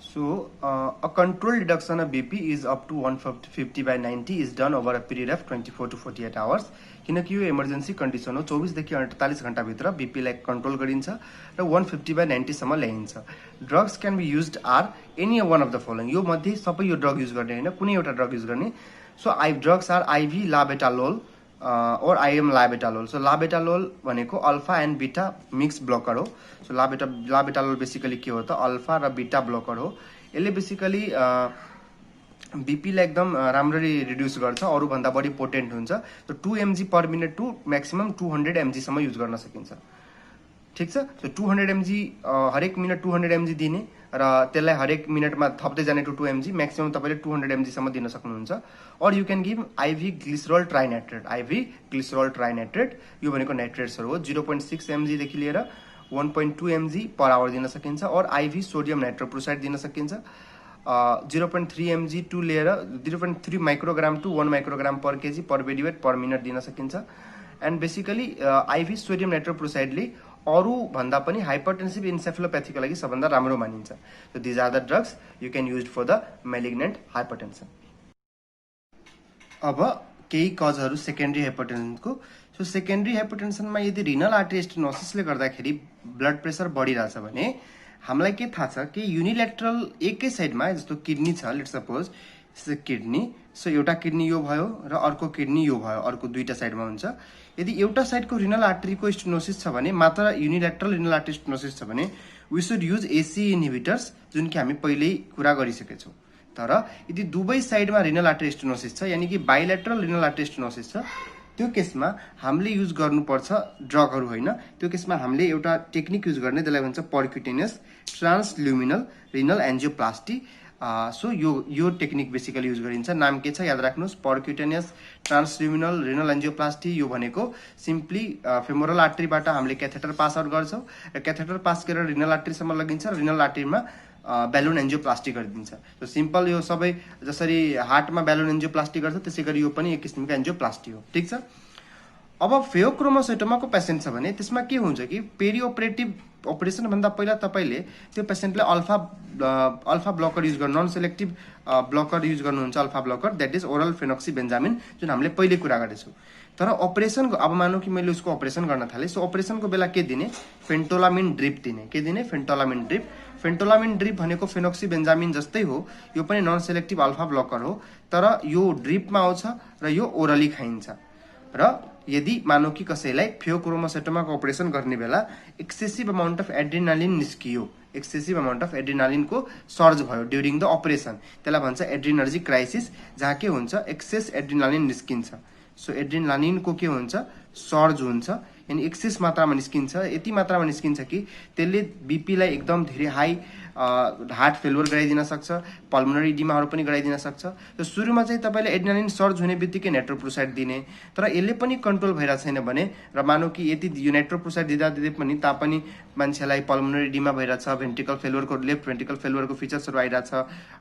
So a control reduction of BP is up to 150/90 is done over a period of 24 to 48 hours. किनकि यो इमर्जेन्सी कन्डिसन हो, 24 देखि 48 घण्टाभित्र बीपीलाई कन्ट्रोल गरिन्छ र 150/90 सम्म ल्याइन्छ। Drugs can be used are any one of the following, यो मध्ये सबै यो ड्रग युज गर्ने होइन, कुनै एउटा ड्रग युज गर्ने। सो ड्रग्स आर आइभी लाबेटालोल और आइएम लाबेटालोल। सो लाबेटालोल भनेको alpha and beta mix blocker हो। सो लाबेटालोल बेसिकली के हो त अल्फा र बीटा ब्लकर हो। यसले बेसिकली बीपीलाई एकदम राम्ररी रिड्युस गर्छ, अरूभन्दा बढी पोटेन्ट हुन्छ। So 2 mg per minute to maximum 200 mg सम्म युज गर्न सकिन्छ। ठिक छ। सो 200 mg हरेक मिनट 200 mg दिने र त्यसलाई हरेक मिनटमा थप्दै जाने टु 2 mg, म्याक्सिमम तपाईँले 200 mg सम्म दिन सक्नुहुन्छ। और you can give Ivy glycerol trinitrate. Ivy glycerol trinitrate यो भनेको नाइट्रेट्सहरू हो। 0.6 mg देखि लिएर 1.2 mg पर आवर दिन सकिन्छ। और आइभी सोडियम नाइट्रोप्रोसाइड दिन सकिन्छ। 0.3 mg टु लिएर 0.3 microgram to 1 microgram per KG per body weight per minute दिन सकिन्छ। एन्ड बेसिकली आइभी सोडियम नाइट्रोप्रोसाइडले अरू भन्दा पनि हाइपरटेन्सिभ इन्सेफेलोप्याथीको लागि सबभन्दा राम्रो मानिन्छ। So these are the drugs you can use for the malignant hypertension. अब केही कजहरू सेकेन्डरी हाइपरटेन्सनको। सो सेकेन्डरी हाइपरटेन्सनमा यदि रिनल आर्टरी स्टेनोसिसले गर्दाखेरि ब्लड प्रेसर बढिरहेछ भने हामीलाई के थाहा छ कि युनिल्याटरल एकै साइडमा, जस्तो किडनी छ, लेट्स सपोज किडनी, सो एउटा किडनी यो भयो र अर्को किडनी यो भयो, अर्को दुईटा साइडमा हुन्छ। यदि एउटा साइडको रिनल आर्टरीको स्टेनोसिस छ भने, मात्र युनिल्याटरल रिनल आर्टरी स्टेनोसिस छ भने we should use ACE inhibitors, जुन कि हामी पहिल्यै कुरा गरिसकेका छौँ। तर यदि दुवै साइडमा रिनल आर्टरी स्टेनोसिस छ, यानी कि बाइल्याटरल रिनल आर्टरी स्टेनोसिस छ, त्यो केसमा हामीले युज गर्नुपर्छ ड्रगहरू होइन। त्यो केसमा हामीले एउटा टेक्निक युज गर्ने, त्यसलाई भन्छ पर्क्युटेनियस ट्रान्सल्युमिनल रिनल एन्जियोप्लास्टी। सो यो टेक्निक बेसिकली युज गरिन्छ। नाम के छ याद राख्नुहोस्, पर्क्युटेनियस ट्रान्सल्युमिनल रिनल एन्जियोप्लास्टी। यो भनेको सिम्पली फेमोरल आर्टरीबाट हामीले क्याथेटर पास आउट गर्छौँ र क्याथेटर पास गरेर रिनल आर्टरीसम्म लगिन्छ र रिनल आर्टरीमा ब्यालुन एन्जियोप्लास्टी गरिदिन्छ। सो सिम्पल यो सबै जसरी हार्टमा ब्यालुन एन्जियोप्लास्टी गर्छ त्यसै गरी यो पनि एक किसिमको एन्जियोप्लास्टी हो। ठिक छ। अब फेयोक्रोमोसाइटोमाको पेसेन्ट छ भने त्यसमा के हुन्छ कि पेरिओपरेटिभ अपरेसन भन्दा पहिला तपाईँले त्यो पेसेन्टलाई अल्फा ब्लकर युज गर्नु, नन सेलेक्टिभ ब्लकर युज गर्नुहुन्छ, alpha blocker, that is oral phenoxybenzamine, जुन हामीले पहिले कुरा गरेछौँ। तर अपरेसनको अब मानौँ कि मैले उसको अपरेसन गर्न थालेँ, सो अपरेसनको बेला के दिने, फेन्टोलामिन ड्रिप दिने। के दिने, फेन्टोलामिन ड्रिप। फेन्टोलामिन ड्रिप भनेको फेनोक्सिबेन्जामिन जस्तै हो, यो पनि नन सेलेक्टिभ अल्फा ब्लकर हो, तर यो ड्रिपमा आउँछ र यो ओरली खाइन्छ। र यदि मानौ कि कसैलाई फेयोक्रोमोसाइटोमाको अपरेसन गर्ने बेला एक्सेसिभ अमाउन्ट अफ एड्रिनालिन निस्कियो, एक्सेसिभ अमाउन्ट अफ एड्रिनालिनको सर्ज भयो ड्युरिङ द अपरेसन, त्यसलाई भन्छ एड्रिनर्जिक क्राइसिस, जहाँ के हुन्छ एक्सेस एड्रिनालिन निस्किन्छ। सो एड्रिनालिनको के हुन्छ सर्ज हुन्छ, यानी एक्सेस मात्रामा निस्किन्छ, यति मात्रामा निस्किन्छ कि त्यसले बीपीलाई एकदम धेरै हाई हार्ट फेलुर गराइदिन सक्छ, पल्मोनरी इडिमाहरू पनि गराइदिन सक्छ। र सुरुमा चाहिँ तपाईँले एड्रिनालिन सर्ज हुने बित्तिकै नेट्रोप्रोसाइड दिने, तर यसले पनि कन्ट्रोल भइरहेको छैन भने र मानौ कि यति यो नेट्रोप्रोसाइड दिँदा दिँदै पनि तापनि मान्छेलाई पल्मोनरी इडिमा भइरहेछ, भेन्ट्रिकल फेलुरको लेफ्ट भेन्ट्रिकल फेलुरको फिचर्सहरू आइरहेछ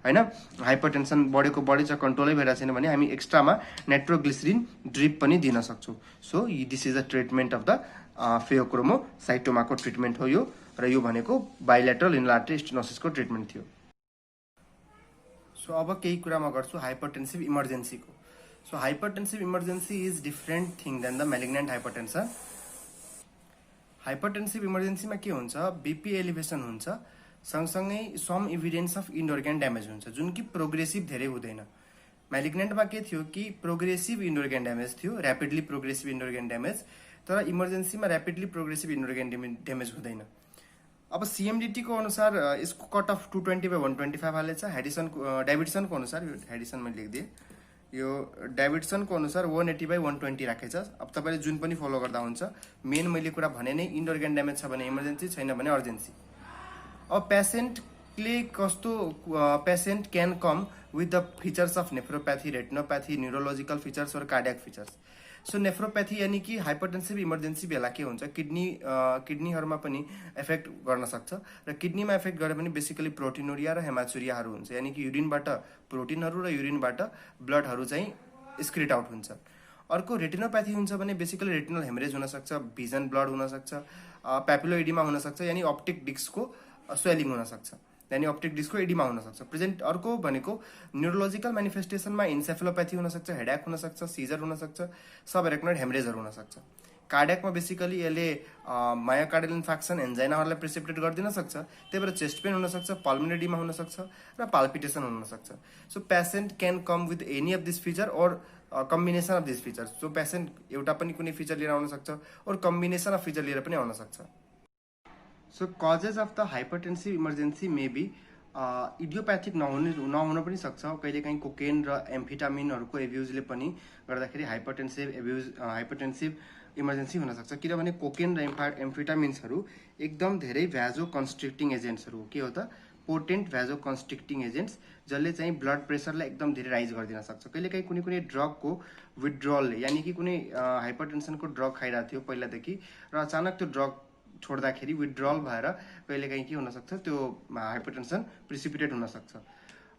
होइन, हाइपरटेन्सन बढेको बढी छ, कन्ट्रोलै भइरहेको छैन भने हामी एक्स्ट्रामा नेट्रोग्लिसरिन ड्रिप पनि दिन सक्छौँ। So this is a treatment of the फेयोक्रोमोसाइटोमाको ट्रिटमेन्ट हो यो, र यो भनेको बाइलेटरल इन्लार्टरी स्टेनोसिसको ट्रिटमेन्ट थियो। सो अब केही कुरा म गर्छु हाइपरटेन्सिभ इमर्जेन्सीको। So hypertensive emergency is different thing than the malignant hypertension. Hypertensive इमर्जेन्सीमा के हुन्छ, बीपी एलिभेसन हुन्छ, सँगसँगै some evidence of end organ damage हुन्छ, जुन कि प्रोग्रेसिभ धेरै हुँदैन। मेलिग्नेन्टमा के थियो कि प्रोग्रेसिभ इन्ड अर्ग्यान ड्यामेज थियो, rapidly progressive end organ damage, तर इमर्जेन्सीमा rapidly progressive end organ damage हुँदैन। अब सीएमडीटी को अनुसार यसको कट अफ 220/125 हालेछ। डेभिडसनको अनुसार, यो हेडिसन मैले लेखिदिएँ, यो डेभिडसनको अनुसार 180/120 राखेछ। अब तपाईँले जुन पनि फलो गर्दा हुन्छ, मेन मैले कुरा भने नै इन्ड अर्ग्यान ड्यामेज छ भने इमर्जेन्सी, छैन भने अर्जेन्सी। अब पेसेन्टले कस्तो, patient can come with the features of nephropathy, retinopathy, neurological features और कार्डियक फिचर्स। सो नेफ्रोप्याथी यानी कि हाइपरटेन्सिभ इमर्जेन्सी बेला के हुन्छ, किडनीहरूमा पनि इफेक्ट गर्न सक्छ, र किडनीमा इफेक्ट गरे पनि बेसिकली प्रोटिनुरिया र हेमाचुरियाहरू हुन्छ, यानी कि युरिनबाट प्रोटिनहरू र युरिनबाट ब्लडहरू चाहिँ स्क्रिट आउट हुन्छ। अर्को रेटिनोप्याथी हुन्छ भने बेसिकली रेटिनल हेमरेज हुनसक्छ, भिजन ब्लड हुनसक्छ, प्यापिलोइडिमा हुनसक्छ, यानी अप्टिक डिस्कको स्वेलिङ हुनसक्छ, यानी अप्टिक डिस्कको एडिमा हुनसक्छ प्रेजेन्ट। अर्को भनेको न्युरोलोजिकल मेनिफेस्टेसनमा इन्सेफेलोप्याथी हुनसक्छ, हेडेक हुनसक्छ, सिजर हुनसक्छ, सब एरेक्नोइड हेमरेजहरू हुनसक्छ। कार्डियकमा बेसिकली यसले मायोकार्डियल इन्फेक्सन, एन्जाइनाहरूलाई प्रेसिपिटेट गरिदिन सक्छ, त्यही भएर चेस्ट पेन हुनसक्छ, पल्मोनरी एडिमा हुनसक्छ र पाल्पिटेसन हुनसक्छ। So patient can come with any of this feature और combination of this features. So patient एउटा पनि कुनै फिचर लिएर आउन सक्छ और कम्बिनेसन अफ फिचर लिएर पनि आउन सक्छ। So causes of the hypertensive emergency may be idiopathic नहुन पनि सक्छ। कहिलेकाहीँ कोकेन र एम्फिटामिनहरूको एब्युजले पनि गर्दाखेरि हाइपरटेन्सिभ इमर्जेन्सी हुनसक्छ, किनभने कोकेन र एम्फिटामिन्सहरू एकदम धेरै भ्याजो कन्स्ट्रिक्टिङ एजेन्ट्सहरू हो। के हो त, पोटेन्ट भ्याजो कन्स्ट्रिक्टिङ एजेन्ट्स, जसले चाहिँ ब्लड प्रेसरलाई एकदम धेरै राइज गरिदिन सक्छ। कहिलेकाहीँ कुनै ड्रगको विथड्रलले, यानी कि कुनै हाइपरटेन्सनको ड्रग खाइरहेको थियो पहिलादेखि र अचानक त्यो ड्रग छोड्दाखेरि विथड्रल भएर कहिलेकाहीँ के हुनसक्छ, त्यो हाइपरटेन्सन प्रिसिपिटेट हुनसक्छ।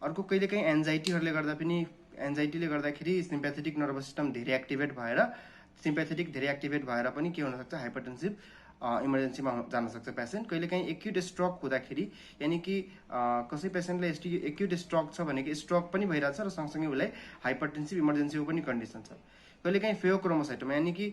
अर्को कहिलेकाहीँ एन्जाइटीहरूले गर्दा पनि, एन्जाइटीले गर्दाखेरि सिम्प्याथेटिक नर्भस सिस्टम धेरै एक्टिभेट भएर पनि के हुनसक्छ, हाइपरटेन्सिभ इमर्जेन्सीमा जान सक्छ पेसेन्ट। कहिलेकाहीँ एक्युट स्ट्रोक हुँदाखेरि, यानी कि कसै पेसेन्टलाई एक्युट स्ट्रोक छ भनेको स्ट्रोक पनि भइरहेछ र सँगसँगै उसलाई हाइपरटेन्सिभ इमर्जेन्सीको पनि कन्डिसन छ। कहिलेकाहीँ फेयोक्रोमोसाइटोमा, यानी कि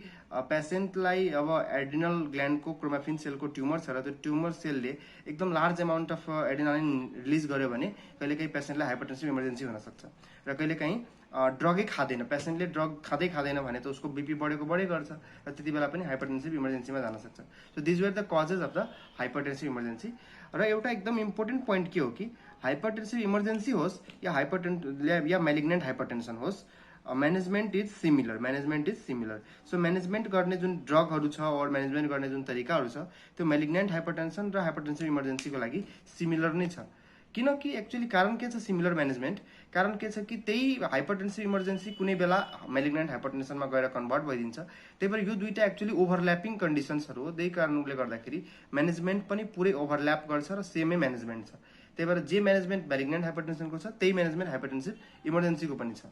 पेसेन्टलाई अब एड्रिनल ग्ल्यान्डको क्रोमाफिन सेलको ट्युमर छ र त्यो ट्युमर सेलले एकदम large amount of adrenaline release गर्यो भने कहिलेकाहीँ पेसेन्टलाई हाइपरटेन्सिभ इमर्जेन्सी हुनसक्छ। र कहिलेकाहीँ ड्रगै खाँदैन, पेसेन्टले ड्रग खाँदैन भने त उसको बीपी बढेको गर्छ र त्यति बेला पनि हाइपरटेन्सिभ इमर्जेन्सीमा जान सक्छ। So these were the causes of the hypertensive emergency. र एउटा एकदम इम्पोर्टेन्ट पोइन्ट के हो कि हाइपरटेन्सिभ इमर्जेन्सी होस् या मेलिग्नेन्ट हाइपरटेन्सन होस्, management is similar. So management गर्ने जुन ड्रगहरू छ और म्यानेजमेन्ट गर्ने जुन तरिकाहरू छ, त्यो मेलिग्नेन्ट हाइपरटेन्सन र हाइपरटेन्सिभ इमर्जेन्सीको लागि सिमिलर नै छ। किनकि एक्चुअली कारण के छ सिमिलर म्यानेजमेन्ट, कारण के छ कि त्यही हाइपरटेन्सिभ इमर्जेन्सी कुनै बेला मेलिग्नेन्ट हाइपरटेन्सनमा गएर कन्भर्ट भइदिन्छ। त्यही भएर यो दुईटा एक्चुअली ओभरल्यापिङ कन्डिसन्सहरू हो, त्यही कारणले गर्दाखेरि म्यानेजमेन्ट पनि पुरै ओभरल्याप गर्छ र सेमै म्यानेजमेन्ट छ। त्यही भएर जे म्यानेजमेन्ट मेलिग्नेन्ट हाइपरटेन्सनको छ, त्यही म्यानेजमेन्ट हाइपरटेन्सिभ इमर्जेन्सीको पनि छ।